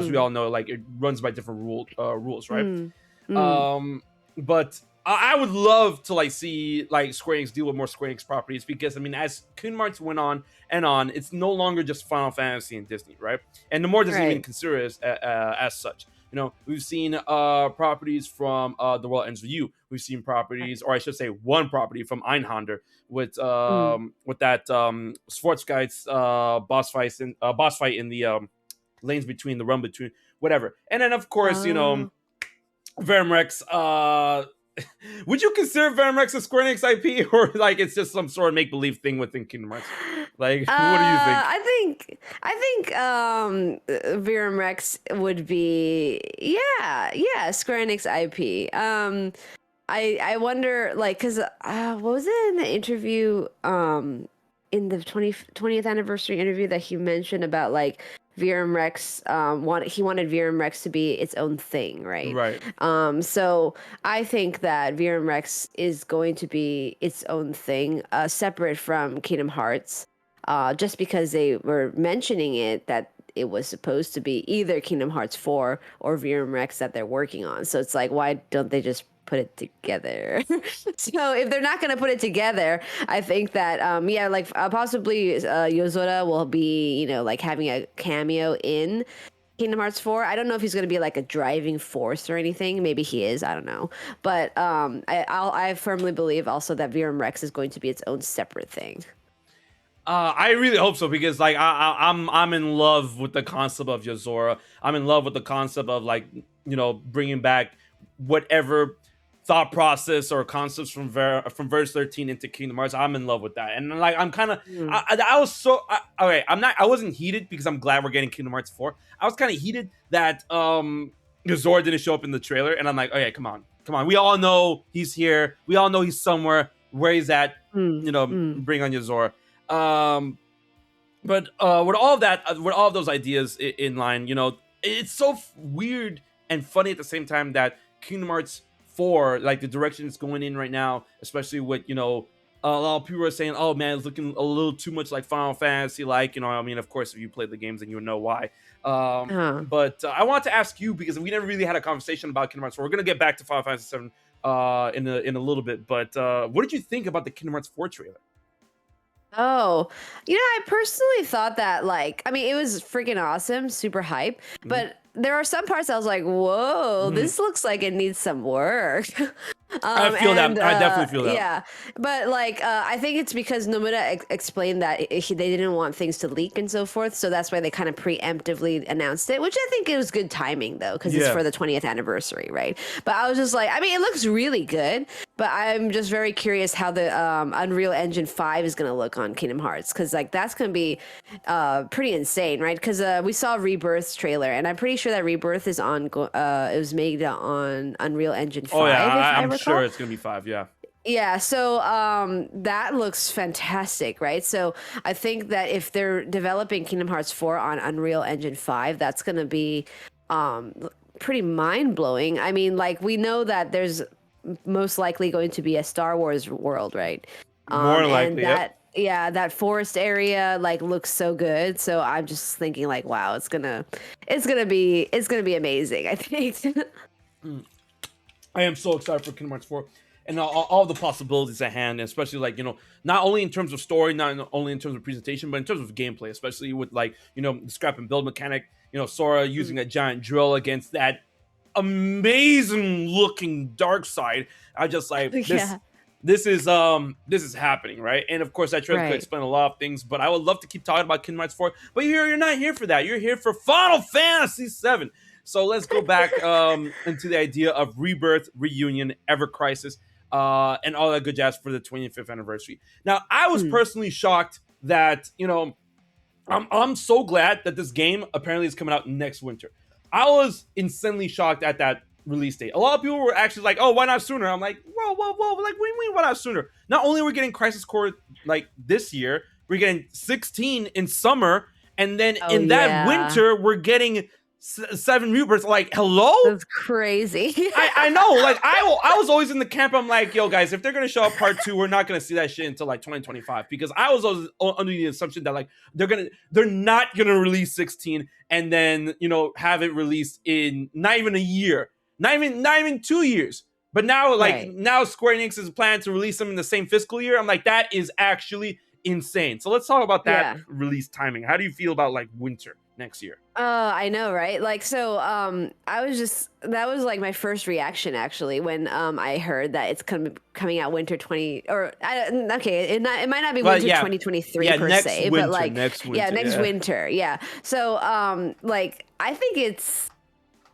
we all know, it runs by different rules, right? But I would love to see Square Enix deal with more Square Enix properties, because I mean, as Kingdom Hearts went on and on, it's no longer just Final Fantasy and Disney, right? And the more doesn't even consider it as such. We've seen properties from The World Ends With You. We've seen properties, or I should say, one property from Einhander with that Sports Guides boss fight in the lanes between the run between whatever. And then of course, Venomrex. Would you consider Venomrex a Square Enix IP, or like it's just some sort of make believe thing within Kingdom Hearts? Like, what do you think? I think Venomrex would be Square Enix IP. I wonder, like, because what was it in the interview, in the 20th anniversary interview that he mentioned about like Rex, he wanted Rex to be its own thing, right? Right. So I think that Rex is going to be its own thing, separate from Kingdom Hearts, just because they were mentioning it that it was supposed to be either Kingdom Hearts 4 or Rex that they're working on. So it's like, why don't they just put it together? So if they're not going to put it together, I think that possibly Yozora will be, like having a cameo in Kingdom Hearts 4. I don't know if he's going to be like a driving force or anything. Maybe he is. I don't know. But I firmly believe also that Rex is going to be its own separate thing. I really hope so, because like I'm in love with the concept of Yozora. I'm in love with the concept of like bringing back whatever thought process or concepts from verse 13 into Kingdom Hearts. I'm in love with that, and like I'm kind of I wasn't heated because I'm glad we're getting Kingdom Hearts 4. I was kind of heated that Yozora didn't show up in the trailer, and I'm like, okay, come on, we all know he's here, we all know he's somewhere. Where he's at, bring on Yozora. But with all of that, with all of those ideas in line, it's so weird and funny at the same time that Kingdom Hearts 4, like the direction it's going in right now, especially with a lot of people are saying, oh man, it's looking a little too much like Final Fantasy, like I mean, of course, if you played the games, then you would know why. But I want to ask you, because we never really had a conversation about Kingdom Hearts 4. We're gonna get back to Final Fantasy VII in a little bit, but what did you think about the Kingdom Hearts 4 trailer? Oh, I personally thought that, like, I mean, it was freaking awesome, super hype, but there are some parts I was like, whoa, this looks like it needs some work. I feel that. I definitely feel that. Yeah, but like, I think it's because Nomura explained that they didn't want things to leak and so forth, so that's why they kind of preemptively announced it, which I think it was good timing though, because it's for the 20th anniversary, right? But I was just like, I mean, it looks really good, but I'm just very curious how the Unreal Engine 5 is going to look on Kingdom Hearts, because like that's going to be pretty insane, right? Because we saw Rebirth's trailer, and I'm pretty sure that Rebirth is on. It was made on Unreal Engine 5. Oh yeah, I'm sure it's gonna be 5. Yeah. Yeah, so that looks fantastic, right? So I think that if they're developing Kingdom Hearts 4 on Unreal Engine 5, that's going to be pretty mind-blowing. I mean, like, we know that there's most likely going to be a Star Wars world, right? More likely, yeah, that forest area like looks so good. So I'm just thinking like, wow, it's gonna be amazing, I think. I am so excited for Kingdom Hearts 4 and all the possibilities at hand, especially like, not only in terms of story, not only in terms of presentation, but in terms of gameplay, especially with like, the scrap and build mechanic, Sora using a giant drill against that amazing looking dark side. I just like this is happening, right? And of course that trailer could explain a lot of things, but I would love to keep talking about Kingdom Hearts 4, but you're not here for that. You're here for Final Fantasy VII. So let's go back into the idea of Rebirth, Reunion, Ever Crisis, and all that good jazz for the 25th anniversary. Now, I was personally shocked that, I'm so glad that this game apparently is coming out next winter. I was insanely shocked at that release date. A lot of people were actually like, oh, why not sooner? I'm like, whoa, like, what do you mean, why not sooner? Not only are we getting Crisis Core like this year, we're getting 16 in summer, and then that winter, we're getting 7 Rebirths. Like, hello? That's crazy. I know. Like, I was always in the camp. I'm like, yo, guys, if they're gonna show up part 2, we're not gonna see that shit until like 2025. Because I was always under the assumption that like they're not gonna release 16 and then have it released in not even a year, not even 2 years. But now now Square Enix is planning to release them in the same fiscal year. I'm like, that is actually insane. So let's talk about that release timing. How do you feel about like winter next year? I know, right? Like, so that was like my first reaction actually when I heard that it's coming out winter 20, or it might not be winter 2023 per se, but like next winter. So like I think it's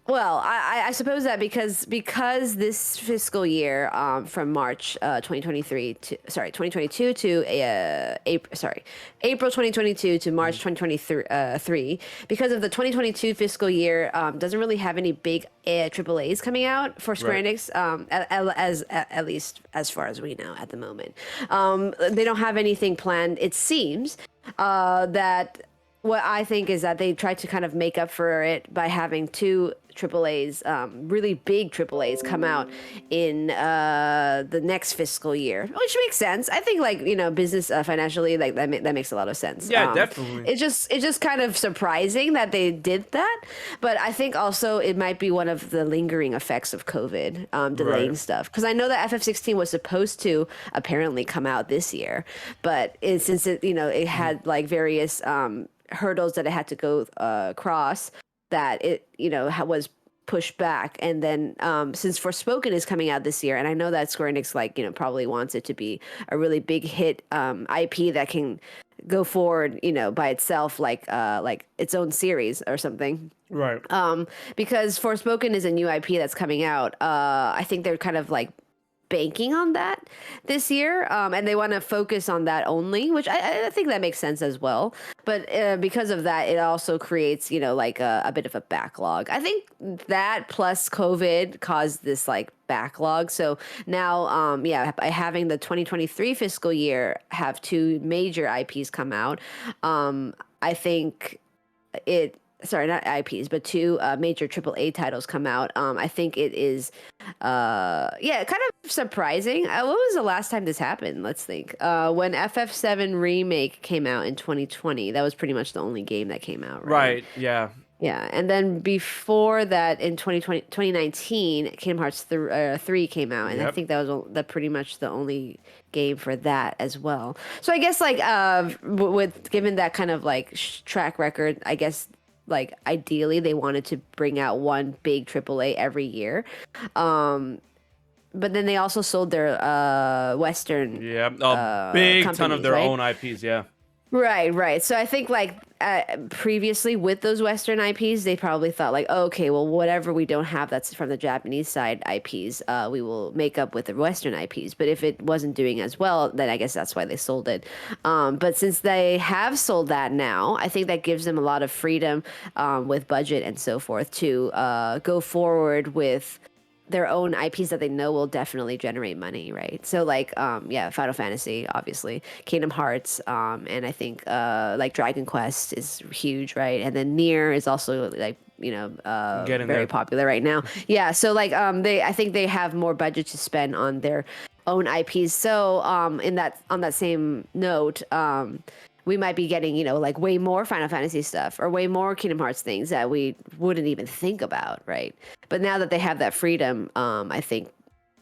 Well, I suppose that because this fiscal year, from March 2023 to 2022 to April 2022 to March 2023, because of the 2022 fiscal year, doesn't really have any big AAAs coming out for Square Right. Enix, at least as far as we know at the moment. They don't have anything planned. It seems that what I think is that they tried to kind of make up for it by having two AAAs, really big AAAs, come out in the next fiscal year, which makes sense. I think, like, business, financially, like that makes a lot of sense. Yeah, definitely. It's just kind of surprising that they did that, but I think also it might be one of the lingering effects of COVID, delaying Right. stuff. Because I know that FF16 was supposed to apparently come out this year, but since it had like various hurdles that it had to go across, that it was pushed back. And then since Forspoken is coming out this year, and I know that Square Enix, like, probably wants it to be a really big hit IP that can go forward, by itself, like its own series or something. Right. Because Forspoken is a new IP that's coming out. I think they're kind of like banking on that this year, and they want to focus on that only, which I think that makes sense as well. But because of that, it also creates, like a bit of a backlog. I think that plus COVID caused this like backlog. So now, by having the 2023 fiscal year have two major IPs come out, I think it sorry, not IPs, but two major AAA titles come out. I think it is, kind of surprising. What was the last time this happened? Let's think. When FF7 Remake came out in 2020, that was pretty much the only game that came out, right? Right. Yeah. Yeah, and then before that, in 2019, Kingdom Hearts 3 came out, and I Yep. think that was pretty much the only game for that as well. So I guess, like, with given that kind of like track record, I guess, like, ideally they wanted to bring out one big AAA every year. But then they also sold their Western Yeah. A big ton of companies, their right? own IPs. Yeah. Right. So I think, like, previously with those Western IPs, they probably thought like, oh, okay, well, whatever we don't have that's from the Japanese side IPs, we will make up with the Western IPs. But if it wasn't doing as well, then I guess that's why they sold it. But since they have sold that now, I think that gives them a lot of freedom, with budget and so forth, to go forward with their own IPs that they know will definitely generate money, right? So, like, Final Fantasy, obviously, Kingdom Hearts, and I think like Dragon Quest is huge, right? And then Nier is also, like, Getting very there. popular right now. Yeah, so, like, I think they have more budget to spend on their own IPs. So, on that same note, we might be getting, like, way more Final Fantasy stuff or way more Kingdom Hearts things that we wouldn't even think about, right? But now that they have that freedom, I think,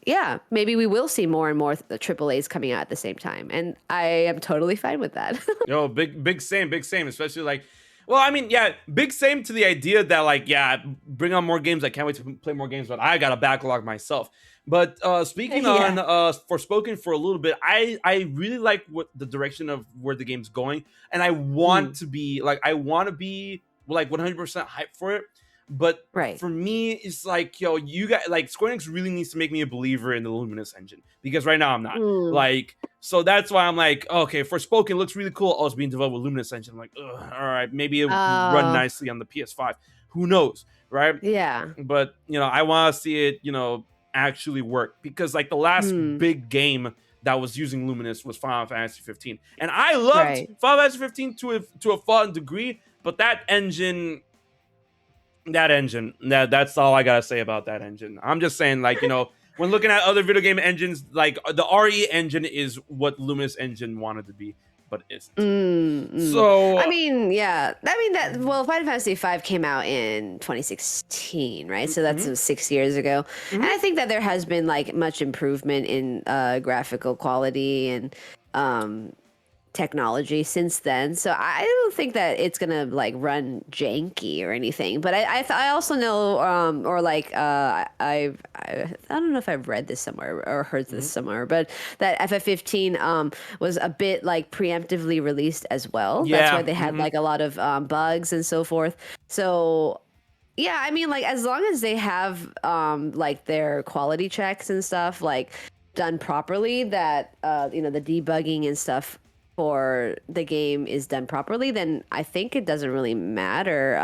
yeah, maybe we will see more and more the AAAs coming out at the same time, and I am totally fine with that. Yo, big same, big same. Especially like, well, I mean, yeah, big same to the idea that, like, yeah, bring on more games. I can't wait to play more games, but I got a backlog myself. But speaking on Yeah. Forspoken for a little bit, I really like what the direction of where the game's going, and I want Mm, to be like, I want to be like 100% hyped for it. But right. for me, it's like, yo, you got like Square Enix really needs to make me a believer in the Luminous engine, because right now I'm not. Mm. Like, so that's why I'm like, okay, Forspoken looks really cool. Oh, it's being developed with Luminous engine. I'm like, ugh, all right, maybe it run Uh, nicely on the PS5. Who knows, right? yeah. But I want to see it, actually work, because like the last Hmm. big game that was using Luminous was Final Fantasy 15, and I loved Right. Final Fantasy 15 to a fun degree, but that's all I gotta say about that engine. I'm just saying, like, when looking at other video game engines, like the RE engine is what Luminous engine wanted to be, but isn't. I So mean, yeah. I mean that. Well, Final Fantasy V came out in 2016, right? So that's mhm, 6 years ago, and mhm. I think that there has been, like, much improvement in graphical quality and um, technology since then. So I don't think that it's gonna, like, run janky or anything. But I also know, or like, I don't know if I've read this somewhere or heard this Mhm. somewhere, but that FF15 was a bit, like, preemptively released as well. That's why Yeah. they had, Mhm. like, a lot of bugs and so forth. So Yeah, I mean, like as long as they have like their quality checks and stuff like done properly, that the debugging and stuff for the game is done properly, then I think it doesn't really matter,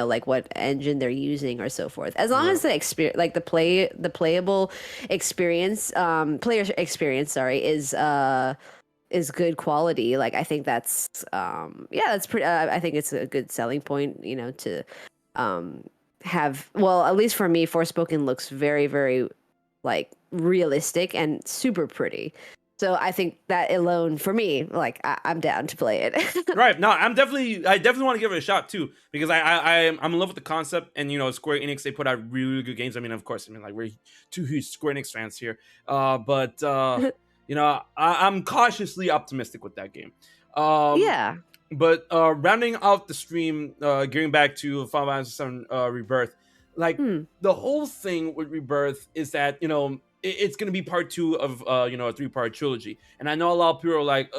like what engine they're using or so forth. As long Right. as the experience, like the playable experience, player experience, sorry, is good quality. Like I think that's that's pretty. I think it's a good selling point, to um have, well, at least for me, Forspoken looks very, very like realistic and super pretty. So I think that alone for me, like I'm down to play it. Right. No, I definitely want to give it a shot too, because I'm in love with the concept, and Square Enix, they put out really, really good games. I mean, of course, like we're two huge Square Enix fans here. But I'm cautiously optimistic with that game. Um, Yeah. but rounding out the stream, getting back to Final Fantasy VII Rebirth, like Hmm. the whole thing with Rebirth is that it's gonna be part two of a 3-part trilogy, and I know a lot of people are like,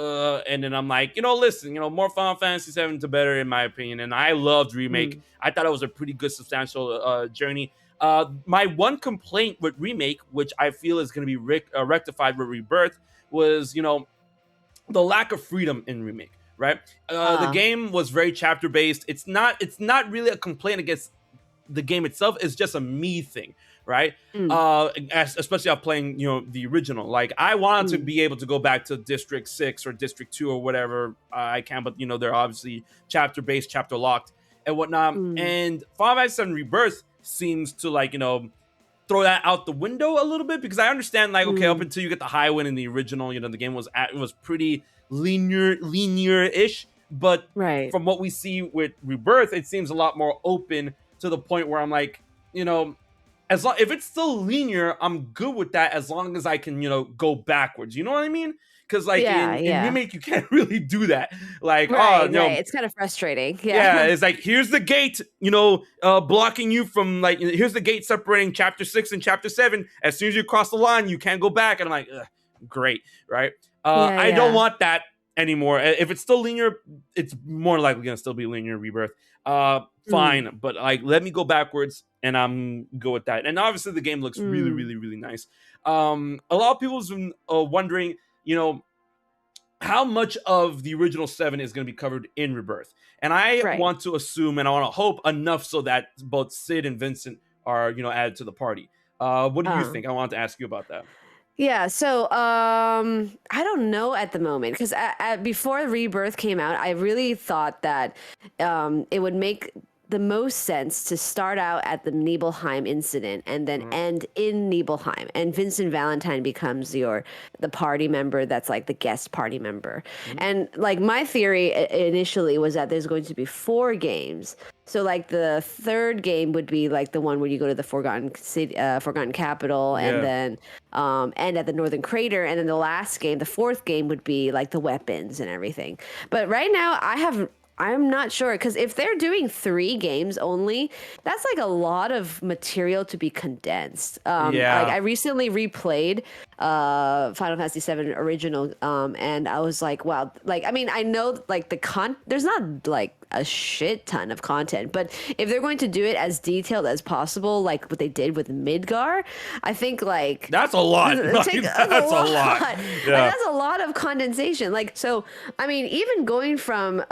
and then I'm like, listen, more Final Fantasy VII to better in my opinion, and I loved Remake. Hmm. I thought it was a pretty good substantial journey. My one complaint with Remake, which I feel is gonna be rectified with Rebirth, was the lack of freedom in Remake. Right, the game was very chapter based. It's not really a complaint against the game itself. It's just a me thing, right? Mm. Especially after playing the original. Like I wanted to Mm. be able to go back to District 6 or District 2 or whatever I can, but they're obviously chapter based, chapter locked and whatnot. Mm. And Final Fantasy VII Rebirth seems to like throw that out the window a little bit, because I understand, like, okay, up until you get the Highwind in the original, the game was pretty linear-ish, but Right. from what we see with Rebirth, it seems a lot more open, to the point where I'm like, if it's still linear, I'm good with that, as long as I can go backwards. You know what I mean? Because like Yeah. in Yeah. Remake, you can't really do that. Like, Right. Right. It's kind of frustrating. yeah, Yeah. it's like, here's the gate, blocking you from, like, here's the gate separating chapter 6 and chapter 7. As soon as you cross the line, you can't go back. And I'm like, ugh, great, right? Yeah. I don't Yeah. want that anymore. If it's still linear, it's more likely gonna still be linear Rebirth. Fine, but like, let me go backwards, and I'm good with that. And obviously, the game looks really, really, really nice. A lot of people's been wondering, how much of the original 7 is going to be covered in Rebirth. And I Right. want to assume, and I want to hope enough, so that both Sid and Vincent are, added to the party. What do you think? I wanted to ask you about that. Yeah, so I don't know at the moment, because before Rebirth came out, I really thought that it would make the most sense to start out at the Nibelheim incident and then end in Nibelheim, and Vincent Valentine becomes the party member that's like the guest party member. And like my theory initially was that there's going to be 4 games. So like the third game would be like the one where you go to the Forgotten City, Forgotten Capital, Yeah. and then end at the Northern Crater, and then the last game, the fourth game, would be like the weapons and everything. But right now, I'm not sure, because if they're doing 3 games only, that's like a lot of material to be condensed. Yeah. Like I recently replayed Final Fantasy VII Original, and I was like, wow. Like, I mean, I know like there's not like a shit ton of content, but if they're going to do it as detailed as possible, like what they did with Midgar, I think like That's a lot. That's a lot. Like, Yeah. that's a lot of condensation. Like, so, I mean, even going from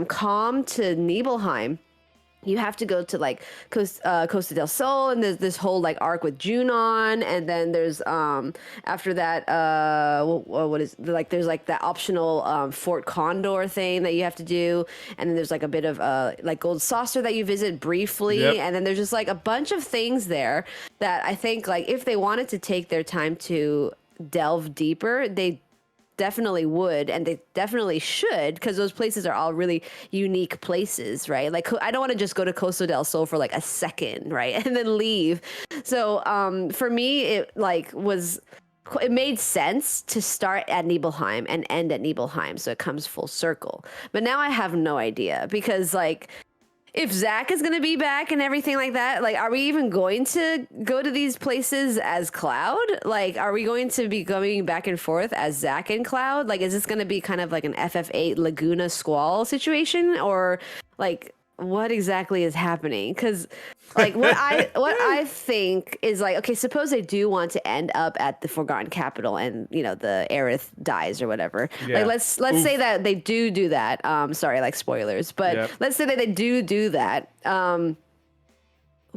Calm to Nibelheim, you have to go to like Costa del Sol, and there's this whole like arc with Junon, and then there's after that what is like, there's like that optional Fort Condor thing that you have to do, and then there's like a bit of like Gold Saucer that you visit briefly. Yep. And then there's just like a bunch of things there that I think, like, if they wanted to take their time to delve deeper, they definitely would, and they definitely should, because those places are all really unique places, right? Like, I don't want to just go to Costa del Sol for like a second, right, and then leave. So for me, it made sense to start at Nibelheim and end at Nibelheim, so it comes full circle. But now I have no idea, because like, if Zach is going to be back and everything like that, like, are we even going to go to these places as Cloud? Like, are we going to be going back and forth as Zach and Cloud? Like, is this going to be kind of like an FF8 Laguna Squall situation? Or like, what exactly is happening? Because Like what I think is like, okay, suppose they do want to end up at the Forgotten Capital and the Aerith dies or whatever. Yeah. Like let's say that they do that. Sorry, like spoilers, but Yep. let's say that they do that.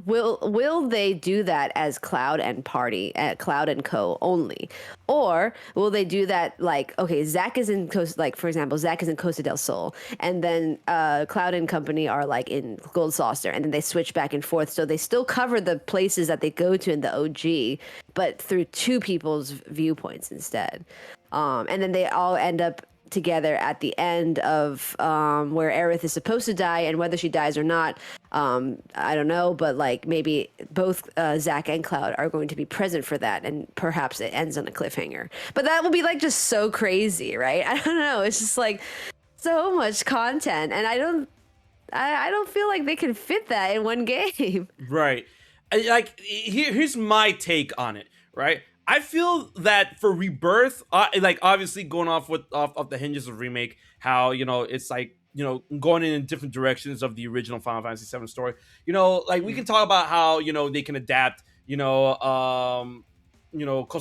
Will they do that as Cloud and Party at Cloud and Co only, or will they do that like, okay, Zack is in like for example, Zack is in Costa del Sol, and then Cloud and company are like in Gold Saucer, and then they switch back and forth, so they still cover the places that they go to in the OG, but through two people's viewpoints instead, and then they all end up together at the end of where Aerith is supposed to die, and whether she dies or not, I don't know, but like maybe both Zack and Cloud are going to be present for that, and perhaps it ends on a cliffhanger. But that will be like just so crazy, right? I don't know. It's just like so much content, and I don't feel like they can fit that in one game. Right. Like here's my take on it, right? I feel that for Rebirth, like obviously going off the hinges of Remake, how it's like going in different directions of the original Final Fantasy VII story. Like we can talk about how they can adapt, Costa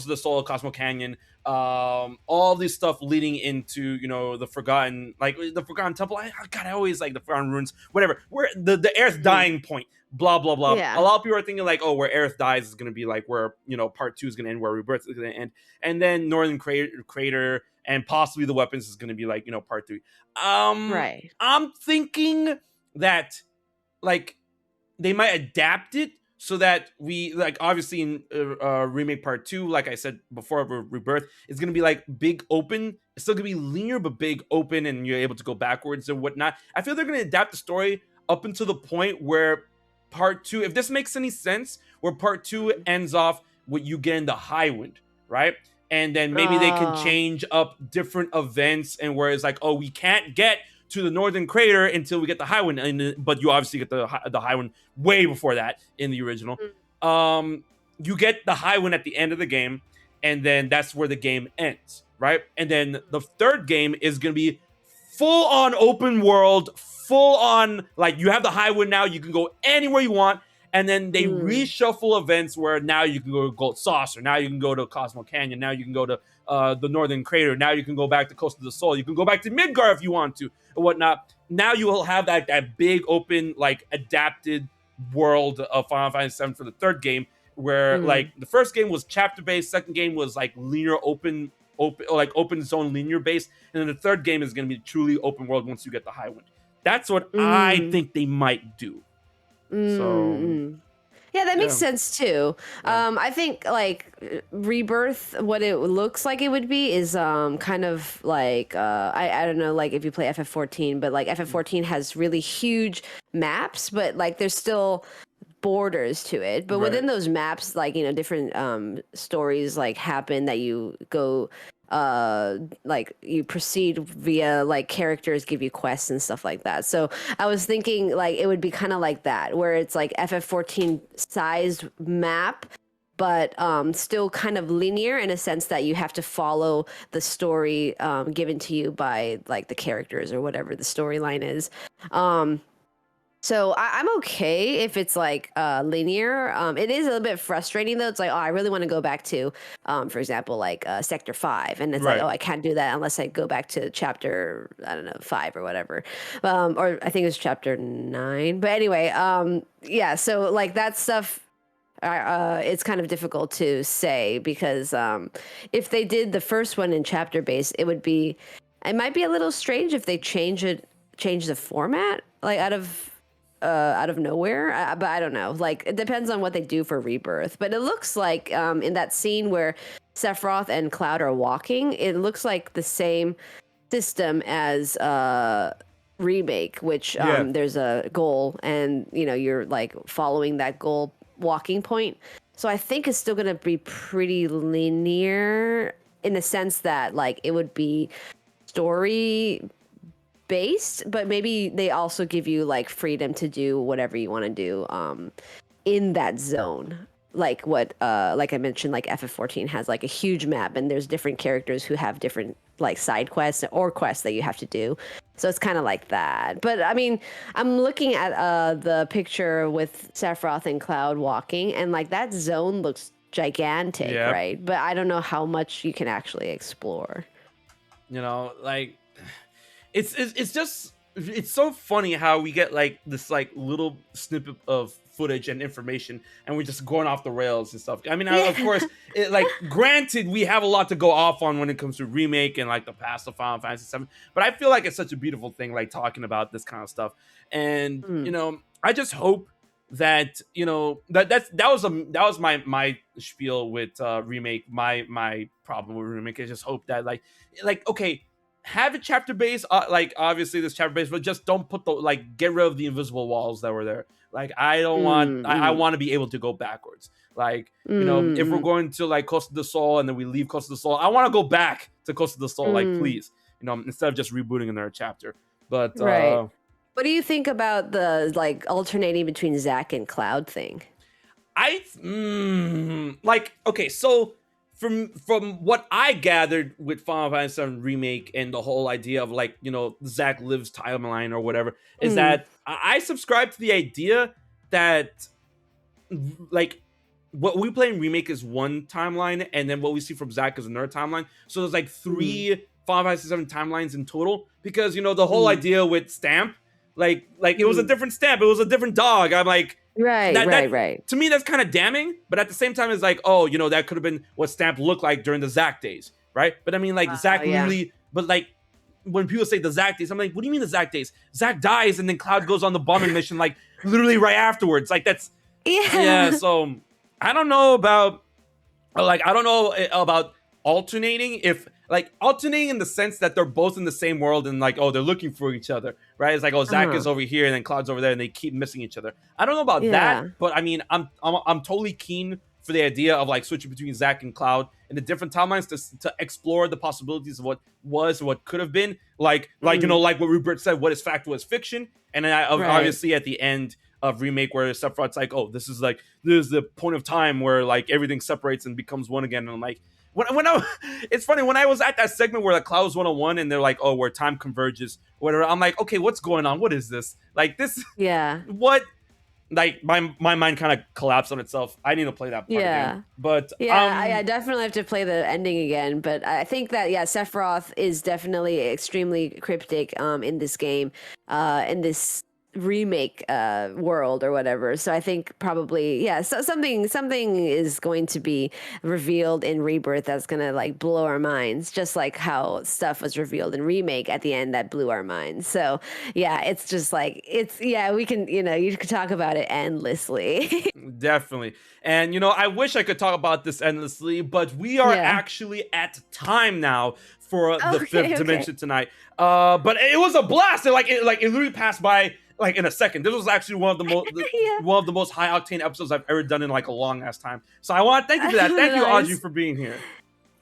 del Sol, Cosmo Canyon, all this stuff leading into the Forgotten, like the Forgotten Temple. I always like the Forgotten Ruins, whatever. Where the Aerith dying point. Blah blah blah. Yeah. A lot of people are thinking like, oh, where Aerith dies is going to be like where part 2 is going to end, where Rebirth is going to end, and then Northern Crater and possibly the weapons is going to be like part 3. Right. I'm thinking that like they might adapt it so that we like obviously in Remake part 2, like I said before, Rebirth is going to be like big open. It's still going to be linear but big open, and you're able to go backwards and whatnot. I feel they're going to adapt the story up until the point where part 2, if this makes any sense, where part 2 ends off with you getting the Highwind, right? And then maybe they can change up different events, and where it's like, oh, we can't get to the Northern Crater until we get the Highwind, but you obviously get the Highwind way before that in the original. You get the Highwind at the end of the game, and then that's where the game ends, right? And then the third game is going to be full on open world, full on, like you have the Highwind now, you can go anywhere you want, and then they reshuffle events where now you can go to Gold Saucer, now you can go to Cosmo Canyon, now you can go to the Northern Crater, now you can go back to Costa del Sol, you can go back to Midgar if you want to, or whatnot. Now you will have that big open, like adapted world of Final Fantasy VII for the third game, where like the first game was chapter based, second game was like linear open zone linear based, and then the third game is going to be truly open world once you get the Highwind. That's what I think they might do. So yeah, that makes sense too. I think like Rebirth, what it looks like it would be is kind of like I don't know, like if you play FF14, but like FF14 has really huge maps, but like there's still borders to it, but within those maps, like different stories like happen that you go like you proceed via like characters give you quests and stuff like that. So I was thinking like it would be kind of like that, where it's like FF14 sized map, but still kind of linear in a sense that you have to follow the story given to you by like the characters or whatever the storyline is. So I'm okay if it's like linear. It is a little bit frustrating though. It's like, oh, I really want to go back to, for example, like Sector 5. And it's like, oh, I can't do that unless I go back to chapter, I don't know, 5 or whatever. Or I think it was chapter 9. But anyway, yeah, so like that stuff, it's kind of difficult to say because if they did the first one in chapter base, it might be a little strange if they change the format like out of nowhere, but I don't know. Like it depends on what they do for Rebirth. But it looks like in that scene where Sephiroth and Cloud are walking, it looks like the same system as Remake, which there's a goal, and you're like following that goal walking point. So I think it's still gonna be pretty linear in the sense that like it would be story based, but maybe they also give you like freedom to do whatever you want to do in that zone. like what like I mentioned, like FF14 has like a huge map, and there's different characters who have different like side quests or quests that you have to do. So it's kind of like that. But I mean, I'm looking at the picture with Sephiroth and Cloud walking, and like that zone looks gigantic, Yeah. right? But I don't know how much you can actually explore. You know, like it's just it's so funny how we get like this like little snippet of footage and information, and we're just going off the rails and stuff. I mean, of course, like granted, we have a lot to go off on when it comes to remake and like the past of Final Fantasy VII, but I feel like it's such a beautiful thing, like talking about this kind of stuff. And you know, I just hope that that was my spiel with remake. My problem with remake. I just hope that like okay, have it chapter based, like obviously this chapter based, but just don't put the like get rid of the invisible walls that were there. Like I don't want I want to be able to go backwards. Like you know, if we're going to like Coast of the Soul and then we leave Coast of the Soul, I want to go back to Coast of the Soul. Like please, you know, instead of just rebooting another chapter. But right. What do you think about the like alternating between Zack and Cloud thing? Like okay, so from what I gathered with Final Fantasy VII Remake and the whole idea of like, you know, Zack Lives timeline or whatever, is that I subscribe to the idea that like what we play in Remake is one timeline, and then what we see from Zack is another timeline. So there's like 3 Final Fantasy VII timelines in total, because you know the whole idea with Stamp, like it was a different Stamp, it was a different dog. I'm like, right. To me, that's kind of damning, but at the same time, it's like, oh, you know, that could have been what Stamp looked like during the Zack days, right? But I mean, like Zack literally, but like when people say the Zack days, I'm like, what do you mean the Zack days? Zack dies and then Cloud goes on the bombing mission, like literally right afterwards. Like that's So I don't know about alternating, if like alternating in the sense that they're both in the same world and like, oh, they're looking for each other, right? It's like, oh, Zack is over here and then Cloud's over there and they keep missing each other. I don't know about that, but I mean, I'm totally keen for the idea of like switching between Zack and Cloud in the different timelines to explore the possibilities of what was and what could have been. Like you know, like what Rebirth said, what is fact, what is fiction, and then obviously at the end of Remake where Sephiroth's like, oh, this is the point of time where like everything separates and becomes one again. And I'm like, it's funny, when I was at that segment where the Cloud was 101 and they're like, oh, where time converges, whatever, I'm like, okay, what's going on? What is this? Like this? What? Like my mind kind of collapsed on itself. I need to play that part again. But I definitely have to play the ending again. But I think that Sephiroth is definitely extremely cryptic in this game, in this remake world or whatever. So I think probably so something is going to be revealed in Rebirth that's gonna like blow our minds, just like how stuff was revealed in Remake at the end that blew our minds. So it's just like we can, you know, you could talk about it endlessly. Definitely. And you know, I wish I could talk about this endlessly, but we are actually at time now for the fifth dimension tonight. But it was a blast. It literally passed by like in a second. This was actually one of the most high octane episodes I've ever done in like a long ass time. So I want to thank you for that. Thank you, Audrey, for being here.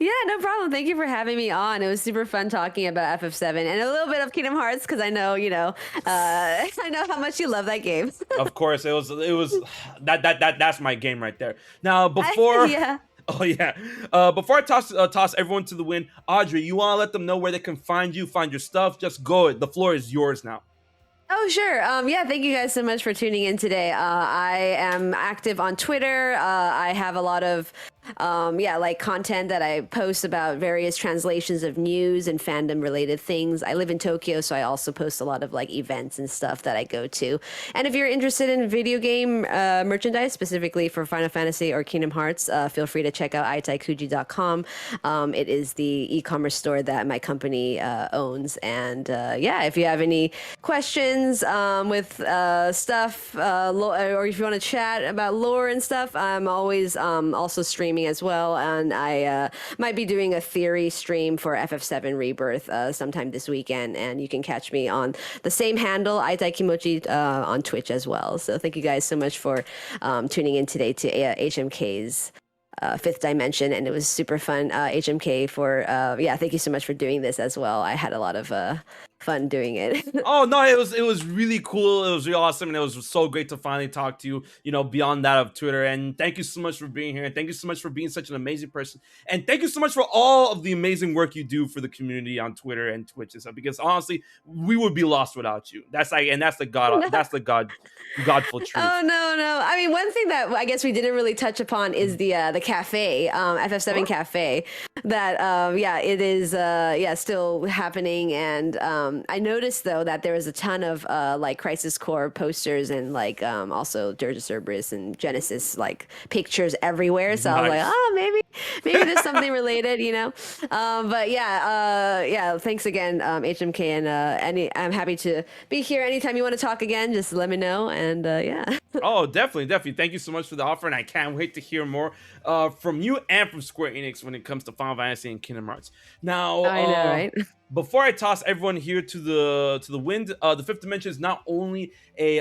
Yeah, no problem. Thank you for having me on. It was super fun talking about FF7 and a little bit of Kingdom Hearts, because I know, you know, I know how much you love that game. Of course, it was that's my game right there. Now before before I toss everyone to the wind, Audrey, you want to let them know where they can find you, find your stuff? Just go. The floor is yours now. Oh, sure. Thank you guys so much for tuning in today. I am active on Twitter. I have a lot of like content that I post about various translations of news and fandom related things. I live in Tokyo, so I also post a lot of like events and stuff that I go to. And if you're interested in video game merchandise, specifically for Final Fantasy or Kingdom Hearts, feel free to check out aitaikuji.com. It is the e-commerce store that my company owns. And if you have any questions with stuff, or if you want to chat about lore and stuff, I'm always also streaming as well, and I might be doing a theory stream for FF7 Rebirth sometime this weekend, and you can catch me on the same handle, Aitai Kimochi, on Twitch as well. So thank you guys so much for tuning in today to HMK's Fifth Dimension, and it was super fun. HMK for thank you so much for doing this as well. I had a lot of fun doing it. Oh no, it was really cool. It was really awesome, and it was so great to finally talk to you. You know, beyond that of Twitter. And thank you so much for being here. And thank you so much for being such an amazing person. And thank you so much for all of the amazing work you do for the community on Twitter and Twitch and stuff. Because honestly, we would be lost without you. That's like, and that's the godful truth. Oh no! I mean, one thing that I guess we didn't really touch upon is the cafe, FF7 Cafe. That it is still happening, and I noticed though that there was a ton of like Crisis Core posters and like also Dirge of Cerberus and Genesis like pictures everywhere. So I was like, oh, maybe there's something related, you know. But thanks again, HMK, and I'm happy to be here anytime you want to talk again. Just let me know, and yeah. Oh, definitely. Thank you so much for the offer, and I can't wait to hear more from you and from Square Enix when it comes to Final Fantasy and Kingdom Hearts. Now, I know, right? Before I toss everyone here to the wind, the Fifth Dimension is not only a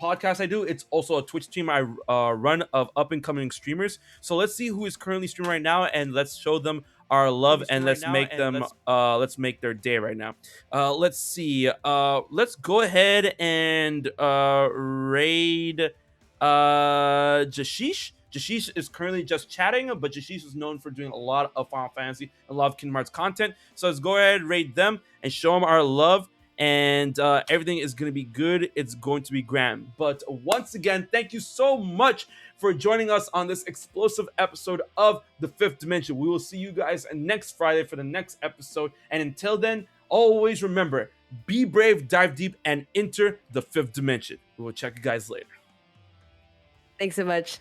podcast I do, it's also a Twitch stream I run of up and coming streamers. So let's see who is currently streaming right now, and let's show them our love, and let's make them let's make their day right now. Let's see. Let's go ahead and raid Jashish. Jashish is currently just chatting, but Jashish is known for doing a lot of Final Fantasy and a lot of Kingdom Hearts content. So let's go ahead, raid them, and show them our love. And everything is going to be good. It's going to be grand. But once again, thank you so much for joining us on this explosive episode of The Fifth Dimension. We will see you guys next Friday for the next episode. And until then, always remember, be brave, dive deep, and enter the Fifth Dimension. We will check you guys later. Thanks so much.